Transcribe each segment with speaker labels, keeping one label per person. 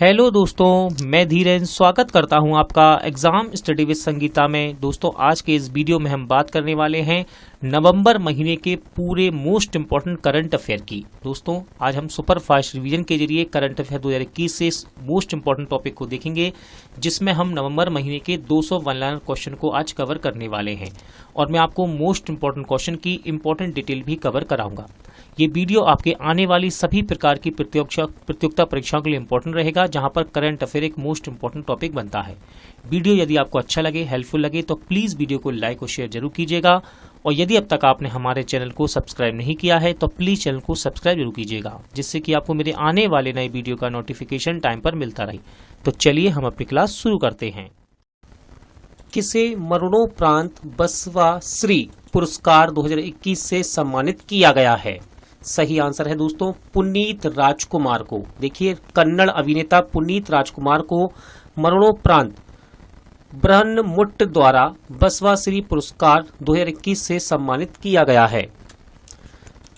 Speaker 1: Hello दोस्तों, मैं धीरेन स्वागत करता हूं आपका एग्जाम स्टडी विद संगीता में। दोस्तों, आज के इस वीडियो में हम बात करने वाले हैं नवंबर महीने के पूरे मोस्ट इंपॉर्टेंट करंट अफेयर की। दोस्तों, आज हम सुपर फास्ट रिवीजन के जरिए करंट अफेयर 2021 से मोस्ट इंपॉर्टेंट टॉपिक को देखेंगे, जिसमें हम नवंबर महीने के 200 वन लाइनर क्वेश्चन को आज कवर करने वाले हैं और मैं आपको मोस्ट इंपॉर्टेंट क्वेश्चन की इंपॉर्टेंट डिटेल भी कवर कराऊंगा। ये वीडियो आपके आने वाली सभी प्रकार की प्रतियोगिता परीक्षाओं के लिए इंपॉर्टेंट रहेगा, जहां पर करंट अफेयर एक मोस्ट इंपॉर्टेंट टॉपिक बनता है। वीडियो यदि आपको अच्छा लगे, हेल्पफुल लगे, तो प्लीज वीडियो को लाइक और शेयर जरूर कीजिएगा। और यदि अब तक आपने हमारे चैनल को सब्सक्राइब नहीं किया है तो प्लीज चैनल को सब्सक्राइब जरूर कीजिएगा, जिससे कि आपको मेरे आने वाले नए वीडियो का नोटिफिकेशन टाइम पर मिलता रहे। तो चलिए हम अपनी क्लास शुरू करते हैं। किसे मरणोपरांत बसवा श्री पुरस्कार 2021 से सम्मानित किया गया है? सही आंसर है दोस्तों पुनीत राजकुमार को। देखिए, कन्नड़ अभिनेता पुनीत राजकुमार को मरणोपरांत ब्रह्ममुट्ट द्वारा बसवा श्री पुरस्कार 2021 से सम्मानित किया गया है।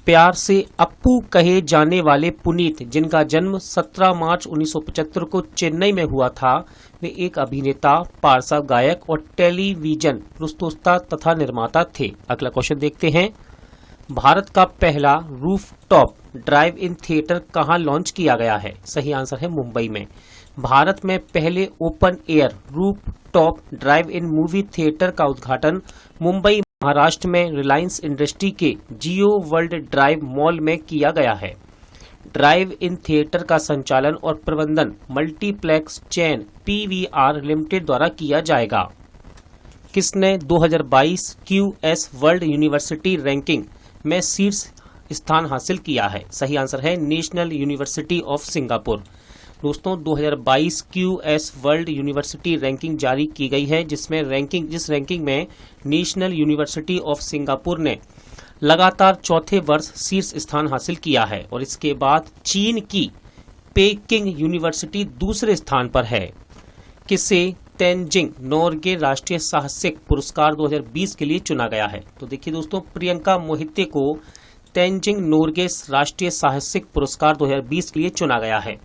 Speaker 1: प्यार से अप्पू कहे जाने वाले पुनीत, जिनका जन्म 17 मार्च 1975 को चेन्नई में हुआ था, वे एक अभिनेता, पार्श्व गायक और टेलीविजन प्रस्तोता तथा निर्माता थे। अगला क्वेश्चन देखते हैं। भारत का पहला रूफटॉप ड्राइव इन थिएटर कहां लॉन्च किया गया है? सही आंसर है मुंबई में। भारत में पहले ओपन एयर रूफटॉप ड्राइव इन मूवी थिएटर का उद्घाटन मुंबई महाराष्ट्र में रिलायंस इंडस्ट्री के जियो वर्ल्ड ड्राइव मॉल में किया गया है। ड्राइव इन थिएटर का संचालन और प्रबंधन मल्टीप्लेक्स चेन पीवीआर लिमिटेड द्वारा किया जाएगा। किसने 2022 क्यूएस वर्ल्ड यूनिवर्सिटी रैंकिंग में शीर्ष स्थान हासिल किया है? सही आंसर है नेशनल यूनिवर्सिटी ऑफ सिंगापुर। दोस्तों, 2022 क्यूएस वर्ल्ड यूनिवर्सिटी रैंकिंग जारी की गई है, जिस रैंकिंग में नेशनल यूनिवर्सिटी ऑफ सिंगापुर ने लगातार चौथे वर्ष शीर्ष स्थान हासिल किया है और इसके बाद चीन की पेकिंग यूनिवर्सिटी दूसरे स्थान पर है। किसे तेंजिंग नोर्गे राष्ट्रीय साहसिक पुरस्कार 2020 के लिए चुना गया है? तो देखिए दोस्तों, प्रियंका मोहिते को तेंजिंग नोर्गे राष्ट्रीय साहसिक पुरस्कार 2020 के लिए चुना गया है।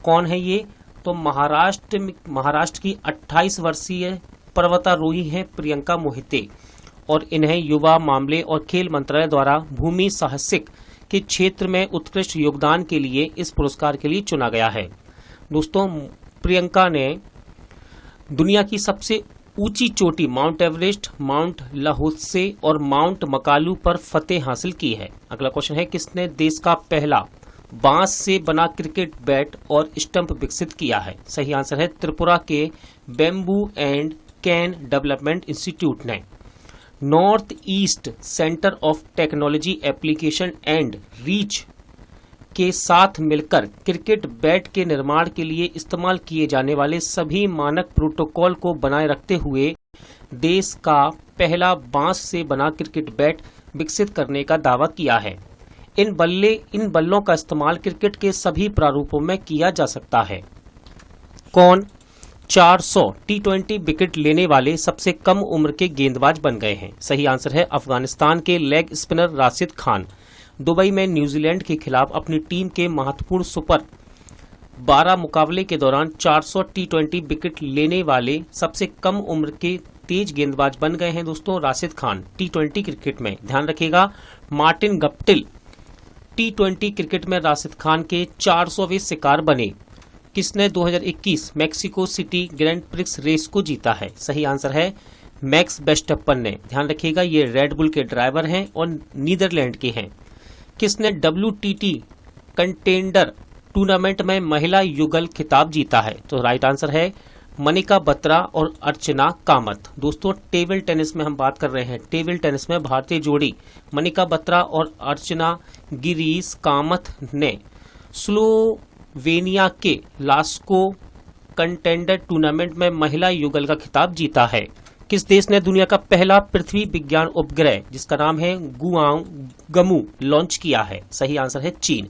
Speaker 1: कौन है ये? तो महाराष्ट्र की 28 वर्षीय पर्वतारोही हैं प्रियंका मोहिते और इन्हें युवा मामले और खेल मंत्रालय द्वारा भूमि साहसिक के क्षेत्र में उत्कृष्ट योगदान के लिए इस पुरस्कार के लिए चुना गया है। दोस्तों, प्रियंका ने दुनिया की सबसे ऊंची चोटी माउंट एवरेस्ट, माउंट लाहोत्से और माउंट मकालू पर फतेह हासिल की है। अगला क्वेश्चन है, किसने देश का पहला बांस से बना क्रिकेट बैट और स्टंप विकसित किया है? सही आंसर है त्रिपुरा के bamboo and cane development institute ने। North east centre of technology application and reach के साथ मिलकर क्रिकेट बैट के निर्माण के लिए इस्तेमाल किए जाने वाले सभी मानक प्रोटोकॉल को बनाए रखते हुए देश का पहला बांस से बना क्रिकेट बैट विकसित करने का दावा किया है। इन बल्लों का इस्तेमाल क्रिकेट के सभी प्रारूपों में किया जा सकता है। कौन 400 T20 विकेट लेने वाले सबसे कम उम्र के गेंदबाज बन गए हैं? सही आंसर है अफगानिस्तान के leg spinner Rashid Khan. Dubai में न्यूजीलैंड के खिलाफ अपनी टीम के महत्वपूर्ण सुपर 12 मुकाबले के दौरान 400 T20 विकेट लेने वाले सबसे कम उम्र के तेज गेंदबाज बन गए हैं दोस्तों राशिद खान। T20 क्रिकेट में ध्यान रखिएगा, मार्टिन गप्टिल T20 क्रिकेट में राशिद खान के 400वें शिकार बने। किसने 2021 Mexico City Grand Prix race को जीता है? सही आंसर है मैक्स वेस्टप्पन ने। ध्यान रखिएगा, ये रेडबुल के ड्राइवर हैं और नीदरलैंड के हैं। किसने WTT कंटेंडर टूर्नामेंट में महिला युगल खिताब जीता है? तो राइट आंसर है मनिका बत्रा और अर्चना कामत। दोस्तों, टेबल टेनिस में हम बात कर रहे हैं। टेबल टेनिस में भारतीय जोड़ी मनिका बत्रा और अर्चना गिरीश कामत ने स्लोवेनिया के लास्को कंटेंडर टूर्नामेंट में महिला युगल का खिताब जीता है। किस देश ने दुनिया का पहला पृथ्वी विज्ञान उपग्रह, जिसका नाम है गुआंगमू, लॉन्च किया है? सही आंसर है चीन।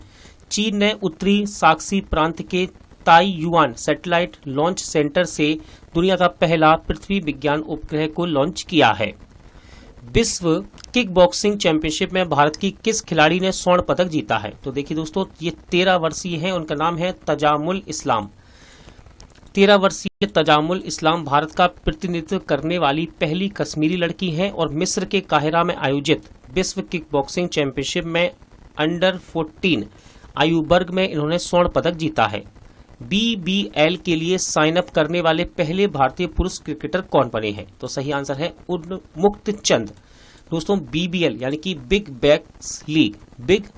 Speaker 1: चीन ने उत्तरी साक्सी प्रांत के ताइयुआन सैटेलाइट लॉन्च सेंटर से दुनिया का पहला पृथ्वी विज्ञान उपग्रह को लॉन्च किया है। विश्व किक बॉक्सिंग चैंपियनशिप में भारत की किस खिलाड़ी ने स्वर्ण पदक जीता है? तो देखिए दोस्तों, ये 13 वर्षीय हैं, उनका नाम है तजामुल इस्लाम। 13 वर्षीय तजामुल इस्लाम भारत का प्रतिनिधित्व करने वाली पहली कश्मीरी लड़की हैं और मिस्र के काहिरा में आयोजित विश्व किक बॉक्सिंग चैंपियनशिप में अंडर 14 आयु वर्ग में इन्होंने स्वर्ण पदक जीता है। BBL के लिए साइन अप करने वाले पहले भारतीय पुरुष क्रिकेटर कौन बने हैं? तो सही आंसर है उन्मुक्त चंद। दोस्तों BBL यानी कि बिग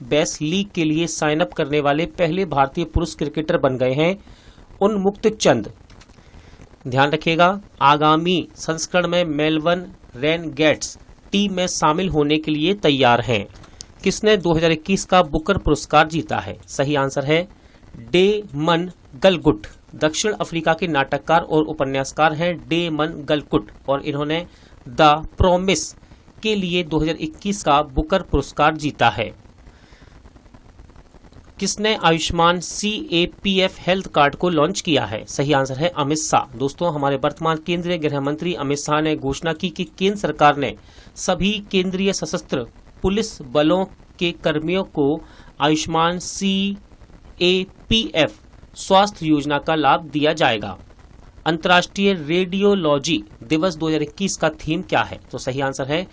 Speaker 1: बैश लीग के लिए साइन अप करने वाले पहले भारतीय पुरुष क्रिकेटर बन गए हैं उन्मुक्त चंद। ध्यान रखिएगा, आगामी संस्करण में मेलबर्न रेनगेट्स टीम में शामिल होने के लिए तैयार हैं। किसने 2021 का बुकर पुरस्कार जीता है? सही आंसर है डेमन गलगुट। दक्षिण अफ्रीका के नाटककार और उपन्यासकार हैं डेमन गलगुट और इन्होंने द प्रॉमिस के लिए 2021 का बुकर पुरस्कार जीता है। किसने आयुष्मान CAPF हेल्थ कार्ड को लॉन्च किया है? सही आंसर है अमित शाह। दोस्तों हमारे वर्तमान केंद्रीय गृह मंत्री अमित शाह ने घोषणा की कि केंद्र सरकार ने सभी केंद्रीय सशस्त्र पुलिस बलों के कर्मियों को आयुष्मान CAPF स्वास्थ्य योजना का लाभ दिया जाएगा। अंतर्राष्ट्रीय रेडियोलॉजी दिवस 2021 का थीम क्या है? तो सही आंसर है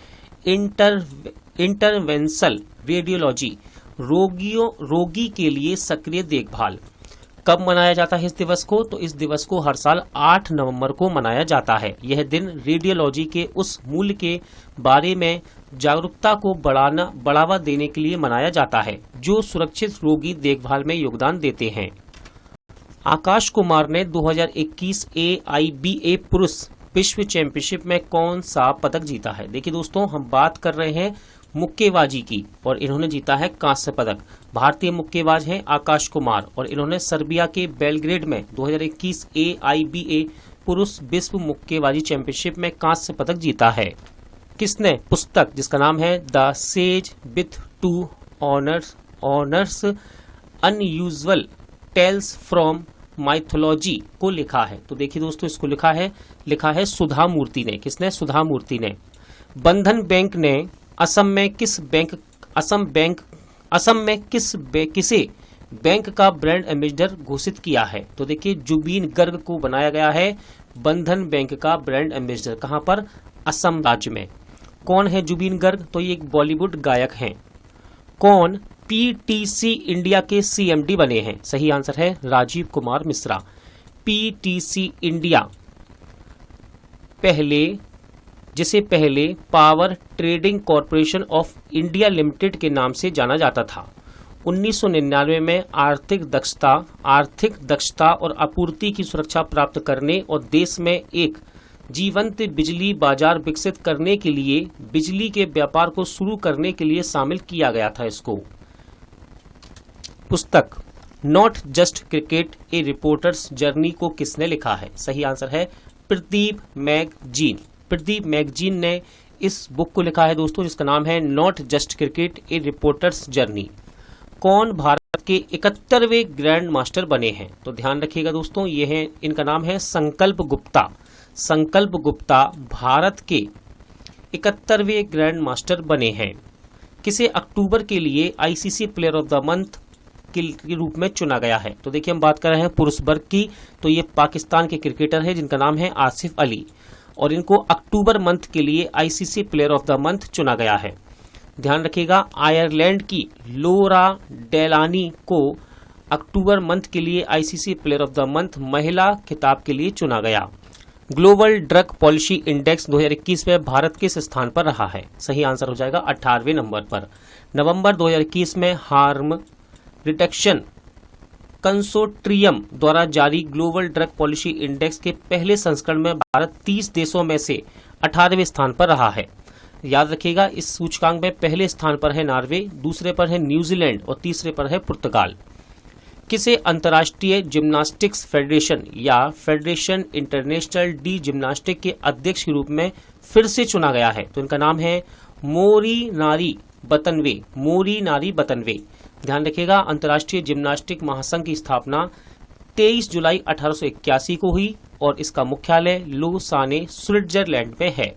Speaker 1: इंटरवेंशनल रेडियोलॉजी, रोगी के लिए सक्रिय देखभाल। कब मनाया जाता है इस दिवस को? तो इस दिवस को हर साल 8 नवंबर को मनाया जाता है। यह दिन रेडियोलॉजी के उस मूल्य के बारे में जागरूकता को बढ़ावा देने के लिए मनाया जाता है जो सुरक्षित रोगी देखभाल में योगदान देते हैं। आकाश कुमार ने 2021 AIBA पुरुष विश्व चैंपियनशिप में कौन सा पदक जीता है? देखिए दोस्तों, हम बात कर रहे हैं मुक्केबाजी की और इन्होंने जीता है कांस्य पदक। भारतीय मुक्केबाज हैं आकाश कुमार और इन्होंने सर्बिया के बेलग्रेड में 2021 AIBA पुरुष विश्व मुक्केबाजी चैंपियनशिप में कांस्य पदक जीता है। किसने पुस्तक जिसका नाम है the sage with 2 honours unusual tales from mythology को लिखा है? तो देखिए दोस्तों, इसको लिखा है सुधा मूर्ति ने। किसने? सुधा मूर्ति ने। बंधन बैंक ने असम में किसे बैंक का ब्रांड एम्बेसडर घोषित किया है? तो देखिए, जुबीन गर्ग को बनाया गया है बंधन बैंक का ब्रांड एम्बेसडर। कहां पर? असम राज्य में। कौन है जुबीन गर्ग? तो ये एक बॉलीवुड गायक हैं। कौन PTC इंडिया के CMD बने हैं? सही आंसर है राजीव कुमार मिश्रा। PTC इंडिया जिसे पहले power trading corporation of India limited के नाम से जाना जाता था। 1999 में आर्थिक दक्षता और आपूर्ति की सुरक्षा प्राप्त करने और देश में एक जीवंत बिजली बाजार विकसित करने के लिए बिजली के व्यापार को शुरू करने के लिए शामिल किया गया था इसको। पुस्तक not just cricket A reporters journey को किसने लिखा है? सही आंसर है प्रदीप मैगजीन ने इस बुक को लिखा है दोस्तों, जिसका नाम है not just cricket A reporters journey. कौन भारत के 71वें ग्रैंड मास्टर बने हैं? तो ध्यान रखिएगा दोस्तों, ये है, इनका नाम है संकल्प गुप्ता भारत के 71वें ग्रैंड मास्टर बने हैं। किसे अक्टूबर के लिए ICC player of the month के रूप में चुना गया है? तो देखिए, हम बात कर रहे हैं पुरुष वर्ग की, तो ये पाकिस्तान के क्रिकेटर है जिनका नाम है आसिफ अली और इनको अक्टूबर मंथ के लिए ICC player of the month चुना गया है। ध्यान रखिएगा, आयरलैंड की लोरा डेलानी को अक्टूबर मंथ के लिए ICC player of the month महिला खिताब के लिए चुना गया। ग्लोबल ड्रग पॉलिसी इंडेक्स 2021 में भारत किस स्थान पर रहा है? सही आंसर हो जाएगा 18वें नंबर पर। नवंबर 2021 में हार्म रिडक्शन कंसोर्टियम द्वारा जारी ग्लोबल ड्रग पॉलिसी इंडेक्स के पहले संस्करण में भारत 30 देशों में से 18वें स्थान पर रहा है। याद रखिएगा, इस सूचकांक में पहले स्थान पर है नॉर्वे, दूसरे पर है न्यूजीलैंड और तीसरे पर है पुर्तगाल। किसे अंतर्राष्ट्रीय जिम्नास्टिक्स फेडरेशन या फेडरेशन इंटरनेशनल डी जिम्नास्टिक के अध्यक्ष के रूप में फिर से चुना गया है? तो इनका नाम है मोरी नारी बतनवे। ध्यान रखिएगा, अंतर्राष्ट्रीय जिम्नास्टिक महासंघ की स्थापना 23 जुलाई 1881 को हुई और इसका मुख्यालय लोसाने स्विट्जरलैंड में है।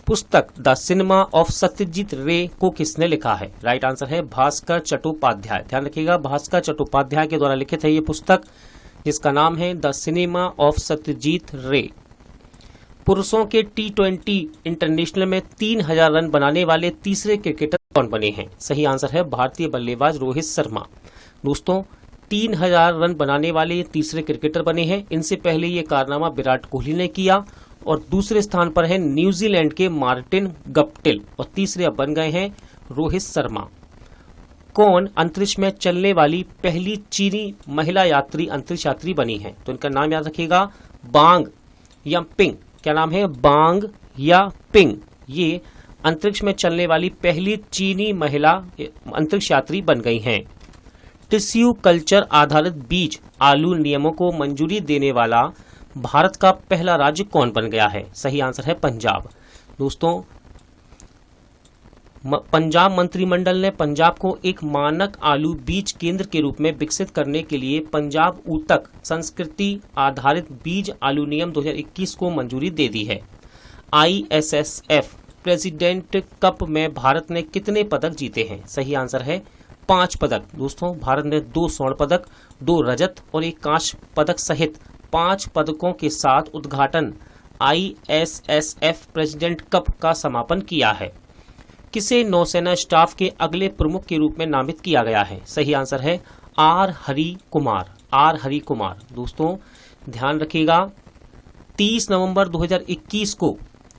Speaker 1: पुस्तक द सिनेमा ऑफ सत्यजीत रे को किसने लिखा है? राइट आंसर है भास्कर चट्टोपाध्याय। ध्यान रखिएगा, भास्कर चट्टोपाध्याय के द्वारा लिखित है ये पुस्तक। जिसका नाम है द सिनेमा ऑफ सत्यजीत रे। पुरुषों के T20 इंटरनेशनल में 3000 रन बनाने वाले तीसरे क्रिकेटर कौन बने हैं? सही आंसर है भारतीय बल्लेबाज रोहित शर्मा। दोस्तों 3000 रन बनाने वाले ये तीसरे क्रिकेटर बने हैं। इनसे पहले ये कारनामा विराट कोहली ने किया और दूसरे स्थान पर है न्यूजीलैंड के मार्टिन गप्टिल और तीसरे अब बन गए हैं रोहित शर्मा। कौन अंतरिक्ष में चलने वाली पहली चीनी महिला यात्री अंतरिक्ष यात्री बनी है? तो इनका नाम याद रखिएगा, बांग या पिंग। क्या नाम है? बांग या पिंग। ये अंतरिक्ष में चलने वाली पहली चीनी महिला अंतरिक्ष यात्री बन गई हैं। टिश्यू कल्चर आधारित बीज आलू नियमों को मंजूरी देने वाला भारत का पहला राज्य कौन बन गया है? सही आंसर है पंजाब। दोस्तों पंजाब मंत्रिमंडल ने पंजाब को एक मानक आलू बीज केंद्र के रूप में विकसित करने के लिए पंजाब ऊतक संस्कृति आधारित बीज आलू नियम 2021 को मंजूरी दे दी है। ISSF प्रेसिडेंट कप में भारत ने कितने पदक जीते हैं? सही आंसर है 5 पदक। दोस्तों भारत ने 2 स्वर्ण पदक, 2 रजत और 1 कांस्य पदक सहित 5 पदकों के साथ उद्घाटन ISSF प्रेसिडेंट कप का समापन किया है। किसे नौसेना स्टाफ के अगले प्रमुख के रूप में नामित किया गया है? सही आंसर है R हरि कुमार। दोस्तों ध्यान रखिएगा 30 नवंबर 2021 को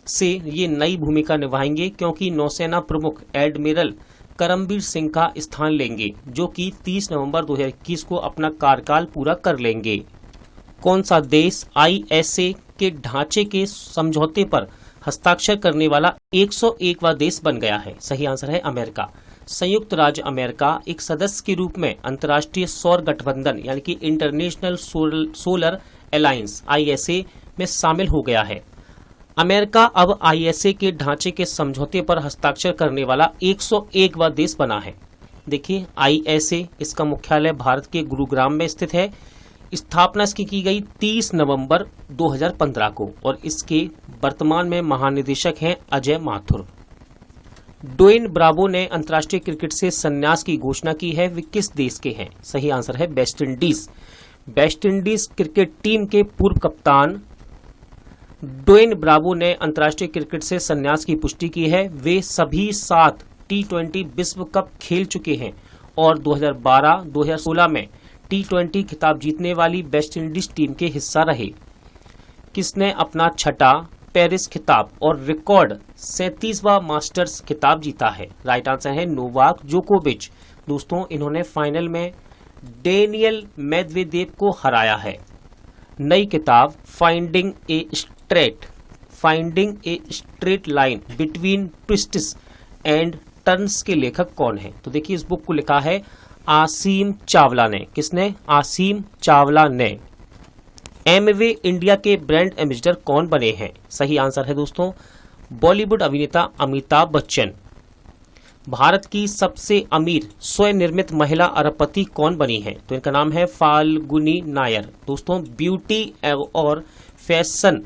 Speaker 1: से ये नई भूमिका निभाएंगे क्योंकि नौसेना प्रमुख एडमिरल करमबीर सिंह का स्थान लेंगे जो कि 30 नवंबर 2021 को अपना कार्यकाल पूरा कर लेंगे। कौन सा देश ISA के ढांचे के समझौते पर हस्ताक्षर करने वाला 101वां देश बन गया है? सही आंसर है अमेरिका। संयुक्त राज्य अमेरिका एक सदस्य के रूप में अंतर्राष्ट्रीय सौर गठबंधन यानी कि इंटरनेशनल सोलर अलायंस ISA में शामिल हो गया है। अमेरिका अब ISA के ढांचे के समझौते पर हस्ताक्षर करने वाला 101वां देश बना है। देखिए ISA इसका मुख्यालय भारत के गुरुग्राम में स्थित है। स्थापना इसकी की गई 30 नवंबर 2015 को और इसके वर्तमान में महानिदेशक हैं अजय माथुर। ड्वेन ब्रावो ने अंतर्राष्ट्रीय क्रिकेट से संन्यास की घोषणा की है। वे किस देश के हैं? सही आंसर है West Indies. West Indies cricket team के पूर्व कप्तान ड्वेन ब्रावो ने अंतर्राष्ट्रीय क्रिकेट से संन्यास की पुष्टि की है। वे सभी 7 T20 विश्व कप खेल चुके हैं और 2012-2016 में T20 खिताब जीतने वाली वेस्ट इंडीज टीम के हिस्सा रहे। किसने अपना छठा पेरिस खिताब और रिकॉर्ड 37वां मास्टर्स खिताब जीता है? राइट आंसर है नोवाक जोकोविच। दोस्तों इन्होंने फाइनल में डेनियल मेदवेदेव को हराया है। नई किताब finding a straight line between twists and turns के लेखक कौन है? तो देखिए इस बुक को लिखा है आसीम चावला ने। किसने? आसीम चावला ने। एमवे इंडिया के ब्रांड एम्बेसडर कौन बने हैं? सही आंसर है दोस्तों बॉलीवुड अभिनेता अमिताभ बच्चन। भारत की सबसे अमीर स्वनिर्मित महिला अरबपति कौन बनी है? तो इनका नाम है फाल्गुनी नायर। दोस्तों ब्यूटी और फैशन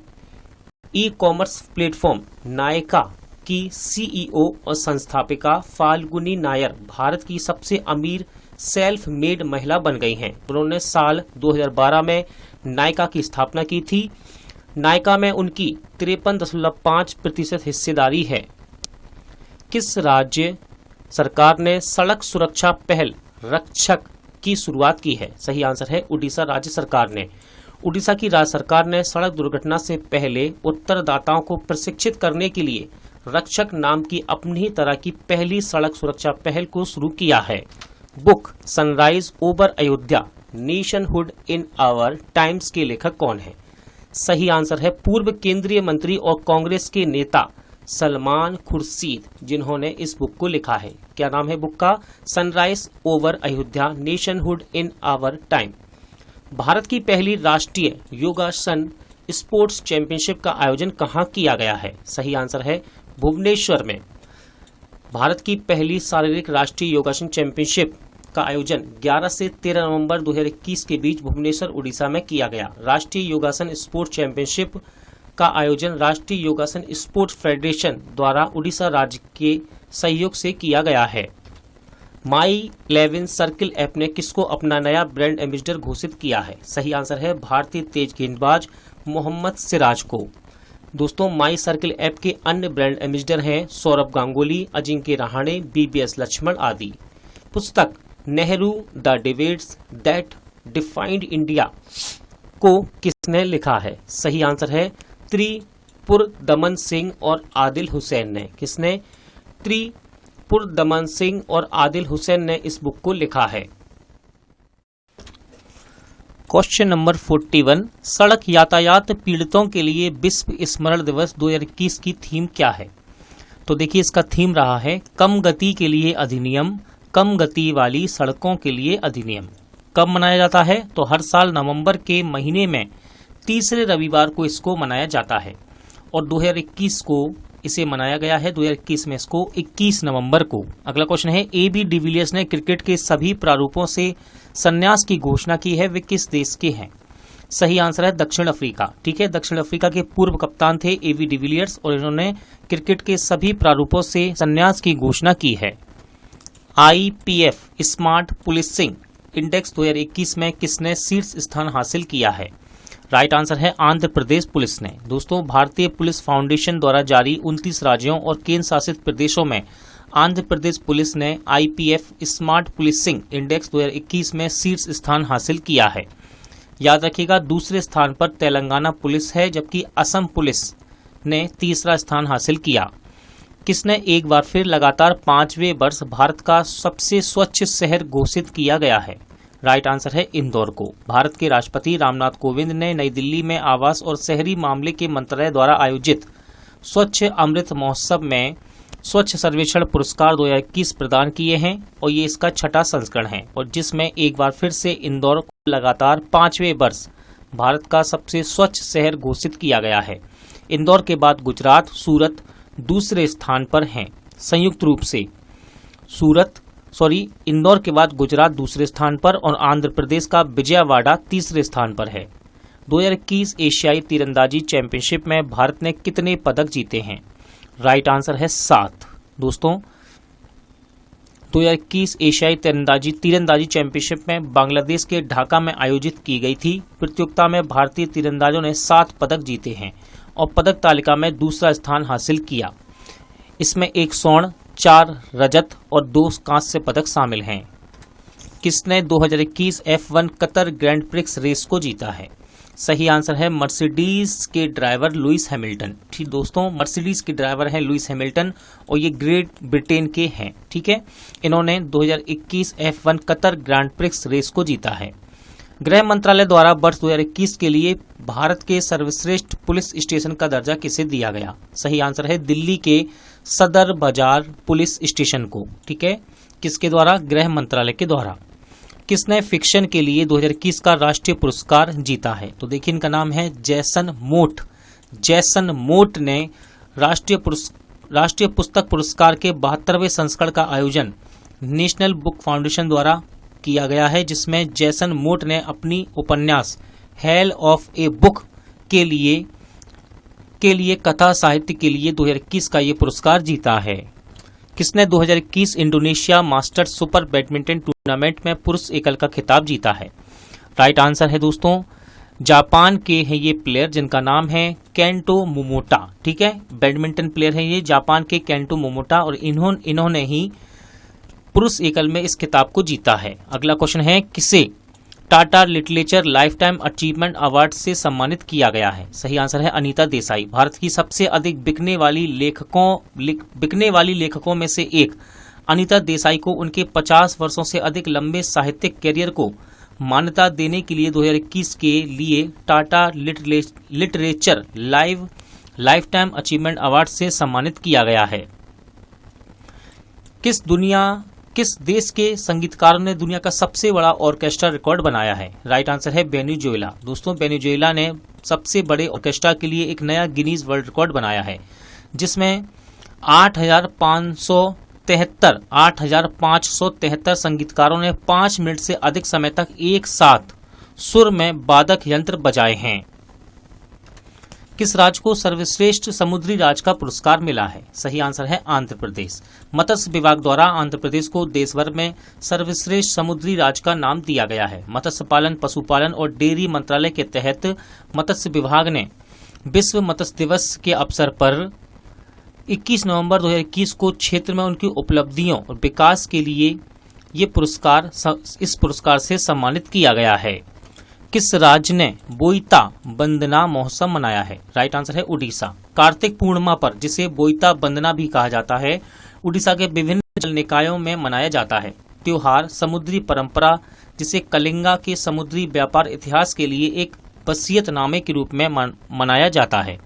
Speaker 1: ई-कॉमर्स प्लेटफॉर्म नायका की CEO और संस्थापिका फाल्गुनी नायर भारत की सबसे अमीर सेल्फ मेड महिला बन गई हैं। उन्होंने साल 2012 में नायका की स्थापना की थी। नायका में उनकी 53.5% हिस्सेदारी है। किस राज्य सरकार ने सड़क सुरक्षा पहल रक्षक की शुरुआत की है? सही आंसर है उड़ीसा राज्य सरकार ने। उड़ीसा की राज्य सरकार ने सड़क दुर्घटना से पहले उत्तरदाताओं को प्रशिक्षित करने के लिए रक्षक नाम की अपनी तरह की पहली सड़क सुरक्षा पहल को शुरू किया है। Book sunrise over Ayodhya nationhood in our times के लेखक कौन है? सही आंसर है पूर्व केंद्रीय मंत्री और कांग्रेस के नेता सलमान खुर्शीद, जिन्होंने इस बुक को लिखा है। क्या नाम है बुक का? Sunrise over Ayodhya nationhood in our time. Bharat की पहली राष्ट्रीय योगासन स्पोर्ट्स चैंपियनशिप का आयोजन कहाँ किया गया है? सही आंसर है भुवनेश्वर में। भारत की पहली शारीरिक राष्ट्रीय योगासन चैंपियनशिप का आयोजन 11 से 13 नवंबर 2021 के बीच भुवनेश्वर उड़ीसा में किया गया। राष्ट्रीय योगासन स्पोर्ट्स चैंपियनशिप का आयोजन राष्ट्रीय योगासन स्पोर्ट्स फेडरेशन द्वारा उड़ीसा राज्य के सहयोग से किया गया है। माई 11 सर्किल ऐप ने किसको अपना नया ब्रांड एम्बेसडर घोषित किया है? सही आंसर है भारतीय तेज गेंदबाज मोहम्मद सिराज को। दोस्तों, माई सर्किल ऐप के अन्य ब्रांड एम्बेसडर हैं सौरभ गांगुली, अजिंक्य रहाणे, बीबीएस लक्ष्मण आदि। पुस्तक Nehru the debates that defined India को किसने लिखा है? सही आंसर है त्रिपुरदमन सिंह और आदिल हुसैन ने। किसने? त्रिपुरदमन सिंह और आदिल हुसैन ने इस बुक को लिखा है। क्वेश्चन नंबर 41, सड़क यातायात पीड़ितों के लिए विश्व स्मरण दिवस 2021 की थीम क्या है? तो देखिए, इसका थीम रहा है कम गति के लिए अधिनियम, कम गति वाली सड़कों के लिए अधिनियम। कब मनाया जाता है? तो हर साल नवंबर के महीने में तीसरे रविवार को इसको मनाया जाता है और 2021 को इसे मनाया गया है। 2021 में इसको 21 नवंबर को। अगला क्वेश्चन है, AB डिविलियर्स ने क्रिकेट के सभी प्रारूपों से संन्यास की घोषणा की है, वे किस देश के हैं? सही आंसर है दक्षिण अफ्रीका। ठीक है, दक्षिण अफ्रीका के पूर्व कप्तान थे AB डिविलियर्स और इन्होंने क्रिकेट के सभी प्रारूपों से संन्यास की घोषणा की है। IPF स्मार्ट पुलिसिंग इंडेक्स 2021 में किसने शीर्ष स्थान हासिल किया है? राइट आंसर है आंध्र प्रदेश पुलिस ने। दोस्तों, भारतीय पुलिस फाउंडेशन द्वारा जारी 29 राज्यों और केंद्र शासित प्रदेशों में आंध्र प्रदेश पुलिस ने IPF स्मार्ट पुलिसिंग इंडेक्स 2021 में शीर्ष स्थान हासिल किया है। याद रखिएगा, दूसरे स्थान पर तेलंगाना पुलिस है, जबकि असम पुलिस ने तीसरा स्थान हासिल किया। किसने एक बार फिर लगातार 5वें वर्ष भारत का सबसे स्वच्छ शहर घोषित किया गया है? राइट आंसर है इंदौर को। भारत के राष्ट्रपति रामनाथ कोविंद ने नई दिल्ली में आवास और शहरी मामले के मंत्रालय द्वारा आयोजित स्वच्छ अमृत महोत्सव में स्वच्छ सर्वेक्षण पुरस्कार 2021 प्रदान किए हैं और ये इसका 6वां संस्करण है और जिसमें एक बार फिर से इंदौर को लगातार 5वें वर्ष भारत का सबसे स्वच्छ शहर घोषित किया गया है। इंदौर के बाद गुजरात, सूरत दूसरे स्थान पर हैं संयुक्त रूप से। इंदौर के बाद गुजरात दूसरे स्थान पर और आंध्र प्रदेश का विजयवाड़ा तीसरे स्थान पर है। 2021 एशियाई तीरंदाजी चैंपियनशिप में भारत ने कितने पदक जीते हैं? राइट आंसर है 7। दोस्तों, 2021 एशियाई तीरंदाजी चैंपियनशिप में बांग्लादेश के ढाका में आयोजित की गई थी। प्रतियोगिता में भारतीय तीरंदाजों ने 7 पदक जीते हैं और पदक तालिका में दूसरा स्थान हासिल किया। इसमें 1 स्वर्ण, 4 रजत और 2 कांस्य पदक शामिल हैं। किसने 2021 F1 Qatar grand Prix race को जीता है? सही आंसर है मर्सिडीज के ड्राइवर लुइस हैमिल्टन। ठीक दोस्तों, मर्सिडीज के ड्राइवर हैं लुइस हैमिल्टन और ये ग्रेट ब्रिटेन के हैं। ठीक है, इन्होंने 2021 F1 Qatar grand Prix race को जीता है। गृह मंत्रालय द्वारा वर्ष 2021 के लिए भारत के सर्वश्रेष्ठ पुलिस स्टेशन का दर्जा किसे दिया गया? सही आंसर है दिल्ली के सदर बाजार पुलिस स्टेशन को। ठीक है, किसके द्वारा? गृह मंत्रालय के द्वारा। किसने फिक्शन के लिए 2021 का राष्ट्रीय पुरस्कार जीता है? तो देखिए, इनका नाम है जैसन मोट। जैसन मोट ने राष्ट्रीय पुस्तक पुरस्कार के 72वें संस्करण का आयोजन नेशनल बुक फाउंडेशन द्वारा किया गया है, जिसमें जैसन मोट ने अपनी उपन्यास हेल ऑफ ए बुक के लिए कथा साहित्य के लिए 2021 का ये पुरस्कार जीता है। किसने 2021 Indonesia masters super badminton tournament में पुरुष एकल का खिताब जीता है? राइट आंसर है दोस्तों जापान के हैं ये प्लेयर, जिनका नाम है केंटो मोमोटा। ठीक है, बैडमिंटन प्लेयर है ये जापान के केंटो मोमोटा और इन्होंने ही पुरुष एकल में इस खिताब को जीता है। अगला क्वेश्चन है, किसे Tata literature life time achievement award से सम्मानित किया गया है? सही आंसर है अनीता देसाई। भारत की सबसे अधिक बिकने वाली लेखकों में से एक अनीता देसाई को उनके 50 वर्षों से अधिक लंबे साहित्यिक कैरियर को मान्यता देने के लिए 2021 के लिए Tata literature life time achievement award से सम्मानित किया गया है। किस देश के संगीतकारों ने दुनिया का सबसे बड़ा ऑर्केस्ट्रा रिकॉर्ड बनाया है? राइट आंसर है वेनेजुएला। दोस्तों, वेनेजुएला ने सबसे बड़े ऑर्केस्ट्रा के लिए एक नया गिनीज वर्ल्ड रिकॉर्ड बनाया है, जिसमें 8,573 संगीतकारों ने 5 मिनट से अधिक समय तक एक साथ सुर में वादक यंत्र बजाए हैं। किस राज्य को सर्वश्रेष्ठ समुद्री राज्य का पुरस्कार मिला है? सही आंसर है आंध्र प्रदेश। मत्स्य विभाग द्वारा आंध्र प्रदेश को देश भर में सर्वश्रेष्ठ समुद्री राज्य का नाम दिया गया है। मत्स्य पालन, पशुपालन और डेयरी मंत्रालय के तहत मत्स्य विभाग ने विश्व मत्स्य दिवस के अवसर पर 21 नवंबर 2021 को क्षेत्र में उनकी उपलब्धियों और विकास के लिए इस पुरस्कार से सम्मानित किया गया है। किस राज्य ने बोईता बंदना महोत्सव मनाया है? राइट आंसर है उड़ीसा। कार्तिक पूर्णिमा पर, जिसे बोईता बंदना भी कहा जाता है, उड़ीसा के विभिन्न जल निकायों में मनाया जाता है। त्योहार समुद्री परंपरा, जिसे कलिंगा के समुद्री व्यापार इतिहास के लिए एक वसीयतनामे के रूप में मनाया जाता है।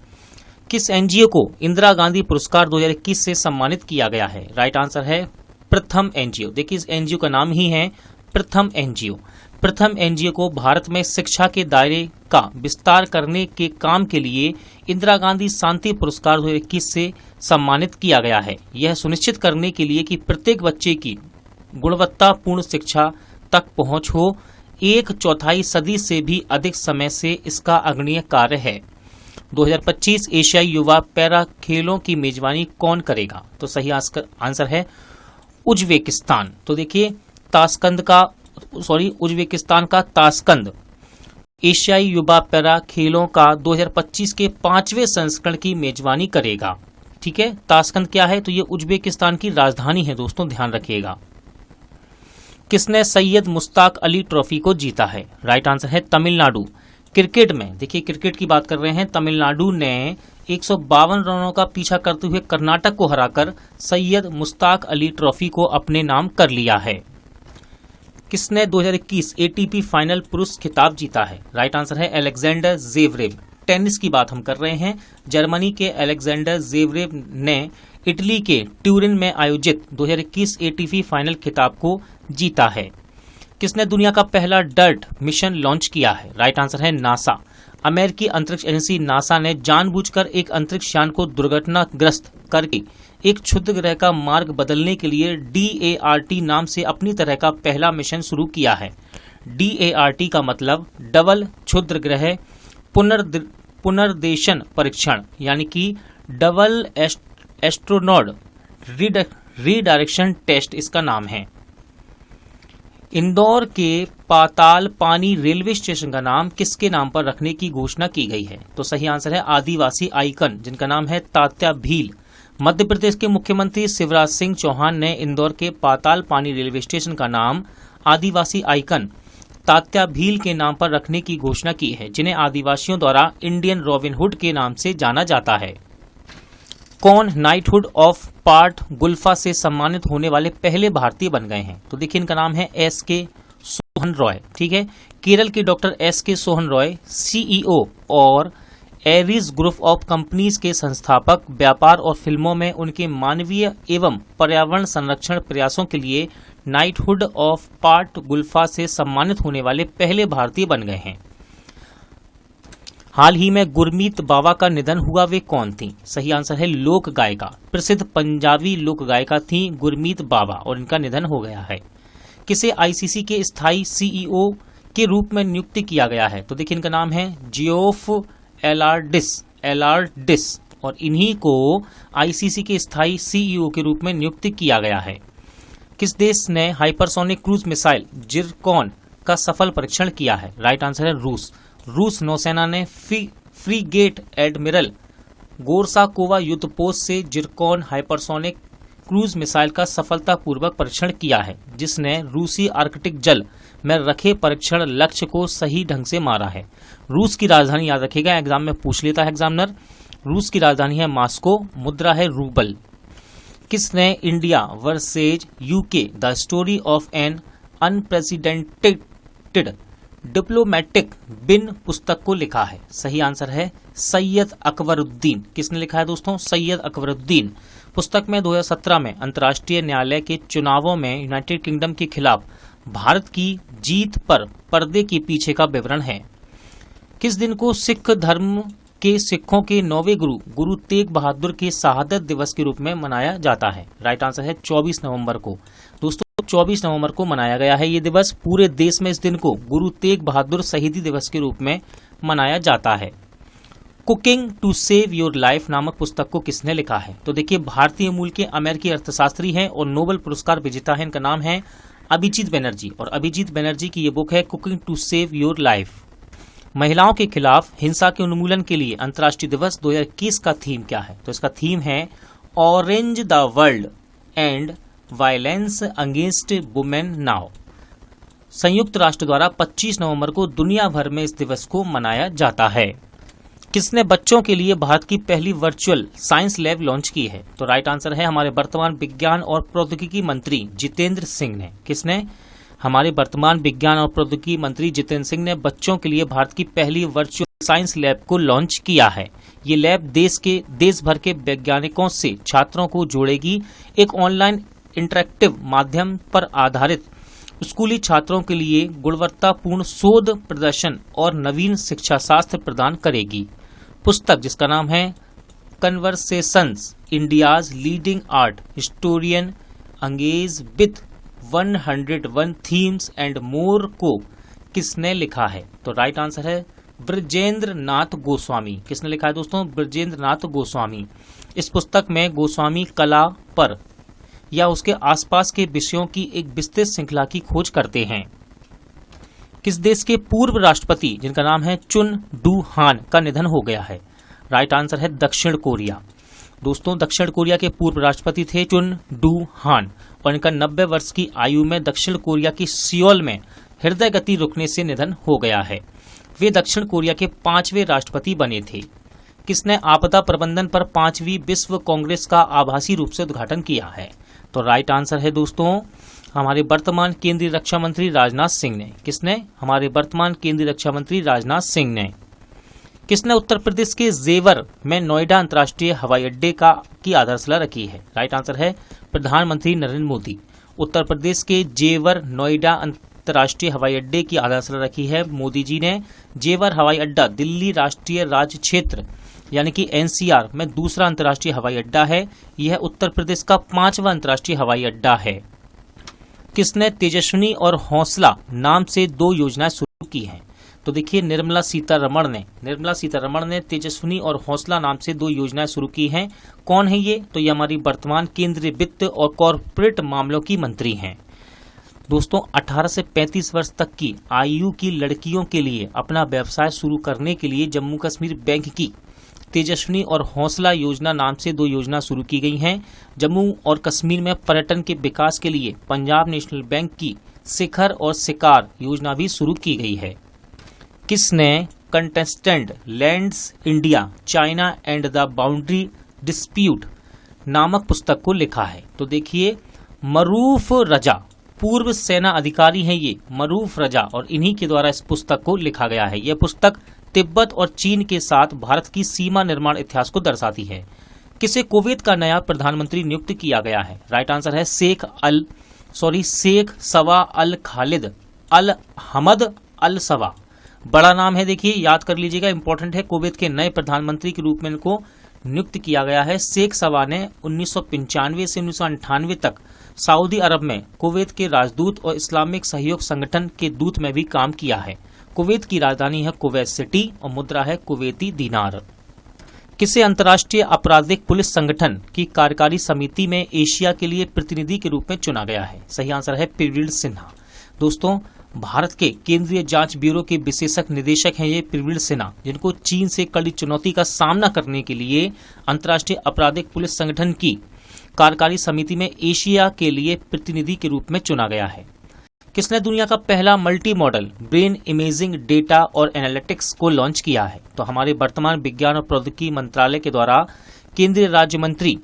Speaker 1: किस एनजीओ को इंदिरा गांधी पुरस्कार 2021 से सम्मानित किया गया है? राइट आंसर है प्रथम एनजीओ। देखिए, इस एनजीओ का नाम ही है प्रथम एनजीओ। प्रथम एनजीओ को भारत में शिक्षा के दायरे का विस्तार करने के काम के लिए इंदिरा गांधी शांति पुरस्कार 2021 से सम्मानित किया गया है। यह सुनिश्चित करने के लिए कि प्रत्येक बच्चे की गुणवत्तापूर्ण शिक्षा तक पहुंच हो। 1/4 सदी से भी अधिक समय से इसका अग्रणीय कार्य है। 2025 एशियाई युवा पैरा खेलों की मेजबानी कौन करेगा? तो सही आंसर है उज्बेकिस्तान। तो देखिए, उज्बेकिस्तान का ताशकंद एशियाई युवा पैरा खेलों का 2025 के 5वें संस्करण की मेजबानी करेगा। ठीक है, ताशकंद क्या है? तो ये उज्बेकिस्तान की राजधानी है दोस्तों, ध्यान रखिएगा। किसने सैयद मुश्ताक अली ट्रॉफी को जीता है? राइट आंसर है तमिलनाडु। क्रिकेट में, देखिए क्रिकेट की बात कर रहे हैं, तमिलनाडु ने 152 रनों का पीछा करते हुए कर्नाटक को हराकर सैयद मुश्ताक अली ट्रॉफी को अपने नाम कर लिया है। किसने 2021 एटीपी फाइनल पुरुष खिताब जीता है? राइट आंसर है अलेक्जेंडर ज़ेवरेव। टेनिस की बात हम कर रहे हैं। जर्मनी के अलेक्जेंडर ज़ेवरेव ने इटली के ट्यूरिन में आयोजित 2021 एटीपी फाइनल खिताब को जीता है। किसने दुनिया का पहला डर्ट मिशन लॉन्च किया है? राइट आंसर है नासा। अमेरिकी अंतरिक्ष एजेंसी नासा ने जानबूझकर एक अंतरिक्ष यान को दुर्घटनाग्रस्त करके एक क्षुद्र ग्रह का मार्ग बदलने के लिए DART नाम से अपनी तरह का पहला मिशन शुरू किया है। DART का मतलब डबल क्षुद्र ग्रह पुनर्देशन परीक्षण, यानी कि डबल एस्ट्रोनॉट रीडायरेक्शन टेस्ट इसका नाम है। इंदौर के पाताल पानी रेलवे स्टेशन का नाम किसके नाम पर रखने की घोषणा की गई है? तो सही आंसर है आदिवासी आइकन, जिनका नाम है तात्या भील। मध्य प्रदेश के मुख्यमंत्री शिवराज सिंह चौहान ने इंदौर के पाताल पानी रेलवे स्टेशन का नाम आदिवासी आइकन तात्या भील के नाम पर रखने की घोषणा की है, जिन्हें आदिवासियों द्वारा इंडियन रॉबिन हुड के नाम से जाना जाता है। कौन नाइटहुड ऑफ पार्ट गुल्फा से सम्मानित होने वाले पहले भारतीय बन गए हैं? तो देखिए, इनका नाम है SK सोहन रॉय। ठीक है, केरल के doctor SK Sohan Roy CEO और एरिस ग्रुप ऑफ कंपनीज के संस्थापक, व्यापार और फिल्मों में उनके मानवीय एवं पर्यावरण संरक्षण प्रयासों के लिए नाइटहुड ऑफ पार्ट गुल्फा से सम्मानित होने वाले पहले भारतीय बन गए हैं। हाल ही में गुरमीत बाबा का निधन हुआ, वे कौन थी? सही आंसर है लोक गायिका। प्रसिद्ध पंजाबी लोक गायिका थी गुरमीत बाबा और इनका निधन हो गया है। किसे ICC के स्थायी CEO के रूप में नियुक्त किया गया है? तो देखिए, इनका नाम है जियोफ एलार्डिस और इन्हीं को ICC के स्थायी CEO के रूप में नियुक्त किया गया है। किस देश ने हाइपरसोनिक क्रूज मिसाइल जिरकॉन का सफल परीक्षण किया है? राइट आंसर है रूस। रूस नौसेना ने फ्रीगेट एडमिरल गोरसाकोवा युद्धपोत से जिरकॉन हाइपरसोनिक क्रूज मिसाइल का सफलतापूर्वक परीक्षण किया है, जिसने रूसी आर्कटिक जल में रखे परीक्षण लक्ष्य को सही ढंग से मारा है। रूस की राजधानी याद रखिएगा, एग्जाम में पूछ लेता है एग्जामिनर। रूस की राजधानी है मॉस्को, मुद्रा है रूबल। किसने India versus UK the story of an unprecedented diplomatic win पुस्तक को लिखा है? सही आंसर है सैयद अकबरुद्दीन। किसने लिखा है दोस्तों? सैयद अकबरुद्दीन। पुस्तक में 2017 में अंतर्राष्ट्रीय न्यायालय के चुनावों में यूनाइटेड किंगडम के खिलाफ भारत की जीत पर पर्दे के पीछे का विवरण है। किस दिन को सिख धर्म के सिखों के 9वें गुरु तेग बहादुर के शहादत दिवस के रूप में मनाया जाता है? राइट आंसर है 24 नवंबर को। दोस्तों 24 नवंबर को मनाया गया है ये दिवस। पूरे देश में इस दिन को गुरु तेग बहादुर शहीदी दिवस के रूप में मनाया जाता है। Cooking to save your life नामक पुस्तक को किसने लिखा है? तो देखिए, भारतीय मूल के अमेरिकी अर्थशास्त्री हैं और नोबेल पुरस्कार विजेता है। इनका नाम है अभिजीत बनर्जी, और अभिजीत बनर्जी की ये बुक है cooking to save your life. महिलाओं के खिलाफ हिंसा के उन्मूलन के लिए अंतर्राष्ट्रीय दिवस 2021 का थीम क्या है? तो इसका थीम है orange the world and violence against women now. संयुक्त राष्ट्र द्वारा 25 नवंबर को दुनिया भर में इस दिवस को मनाया जाता है। किसने बच्चों के लिए भारत की पहली वर्चुअल साइंस लैब लॉन्च की है? तो राइट आंसर है हमारे वर्तमान विज्ञान और प्रौद्योगिकी मंत्री जितेंद्र सिंह ने। किसने? हमारे वर्तमान विज्ञान और प्रौद्योगिकी मंत्री जितेंद्र सिंह ने बच्चों के लिए भारत की पहली वर्चुअल साइंस लैब को लॉन्च किया है। ये लैब देश भर के वैज्ञानिकों से छात्रों को जोड़ेगी। एक ऑनलाइन इंटरेक्टिव माध्यम पर आधारित स्कूली छात्रों के लिए गुणवत्तापूर्ण शोध प्रदर्शन और नवीन शिक्षा शास्त्र प्रदान करेगी। पुस्तक जिसका नाम है conversations India's leading art historian engage with 101 themes and more को किसने लिखा है? तो राइट आंसर है ब्रजेंद्र नाथ गोस्वामी। किसने लिखा है दोस्तों? ब्रजेंद्र नाथ गोस्वामी। इस पुस्तक में गोस्वामी कला पर या उसके आसपास के विषयों की एक विस्तृत श्रृंखला की खोज करते हैं। किस देश के पूर्व राष्ट्रपति जिनका नाम है चुन डू हान का निधन हो गया है? राइट आंसर है दक्षिण कोरिया। दोस्तों, दक्षिण कोरिया के पूर्व राष्ट्रपति थे चुन डू हान, और इनका 90 वर्ष की आयु में दक्षिण कोरिया की सियोल में हृदय गति रुकने से निधन हो गया है। वे दक्षिण कोरिया के 5वें राष्ट्रपति बने थे। किसने आपदा प्रबंधन पर 5वीं विश्व कांग्रेस का आभासी रूप से उद्घाटन किया है? तो राइट आंसर है दोस्तों हमारे वर्तमान केंद्रीय रक्षा मंत्री राजनाथ सिंह ने। किसने? हमारे वर्तमान केंद्रीय रक्षा मंत्री राजनाथ सिंह ने। किसने उत्तर प्रदेश के जेवर में नोएडा अंतर्राष्ट्रीय हवाई अड्डे की आधारशिला रखी है? राइट आंसर है प्रधानमंत्री नरेंद्र मोदी। उत्तर प्रदेश के जेवर नोएडा अंतर्राष्ट्रीय हवाई अड्डे की आधारशिला रखी है मोदी जी ने। जेवर हवाई अड्डा दिल्ली राष्ट्रीय राज्य क्षेत्र यानी कि एनसीआर में दूसरा अंतर्राष्ट्रीय हवाई अड्डा है। यह उत्तर प्रदेश का 5वां अंतर्राष्ट्रीय हवाई अड्डा है। किसने तेजस्विनी और हौसला नाम से 2 योजनाएं शुरू की हैं? तो देखिए, निर्मला सीतारमण ने तेजस्विनी और हौसला नाम से 2 योजनाएं शुरू की हैं। कौन है ये? तो ये हमारी वर्तमान केंद्रीय वित्त और कॉर्पोरेट मामलों की मंत्री हैं। दोस्तों, 18 से 35 वर्ष तक की आयु की लड़कियों के लिए अपना व्यवसाय शुरू करने के लिए जम्मू कश्मीर बैंक की तेजस्विनी और हौसला योजना नाम से 2 योजना शुरू की गई हैं। जम्मू और कश्मीर में पर्यटन के विकास के लिए पंजाब नेशनल बैंक की शिखर और शिकार योजना भी शुरू की गई है। किसने contestant lands India China and the boundary dispute नामक पुस्तक को लिखा है? तो देखिए, मरूफ रजा पूर्व सेना अधिकारी हैं ये मरूफ रजा, और इन्हीं के द्वारा इस पुस्तक को लिखा गया है। यह पुस्तक तिब्बत और चीन के साथ भारत की सीमा निर्माण इतिहास को दर्शाती है। किसे कुवैत का नया प्रधानमंत्री नियुक्त किया गया है? राइट आंसर है शेख सवा अल खालिद अल हमद अल सवा। बड़ा नाम है, देखिए याद कर लीजिएगा, इंपॉर्टेंट है। कुवैत के नए प्रधानमंत्री के रूप में इनको नियुक्त किया गया है। शेख सवा ने 1995 से 1998 तक सऊदी अरब में कुवैत के राजदूत और इस्लामिक सहयोग संगठन के दूत में भी काम किया है। कुवैत की राजधानी है कुवैत सिटी और मुद्रा है कुवैती दीनार। किसे अंतर्राष्ट्रीय आपराधिक पुलिस संगठन की कार्यकारी समिति में एशिया के लिए प्रतिनिधि के रूप में चुना गया है? सही आंसर है प्रवीण सिन्हा। दोस्तों, भारत के केंद्रीय जांच ब्यूरो के विशेषज्ञ निदेशक हैं ये प्रवीण सिन्हा, जिनको चीन से कड़ी चुनौती का सामना करने के लिए अंतर्राष्ट्रीय आपराधिक पुलिस संगठन की कार्यकारी समिति में एशिया के लिए प्रतिनिधि के रूप में चुना गया है। किसने दुनिया का पहला multi modal brain imaging data और एनालिटिक्स को लॉन्च किया है? तो हमारे वर्तमान विज्ञान और प्रौद्योगिकी मंत्रालय के द्वारा केंद्रीय राज्य मंत्री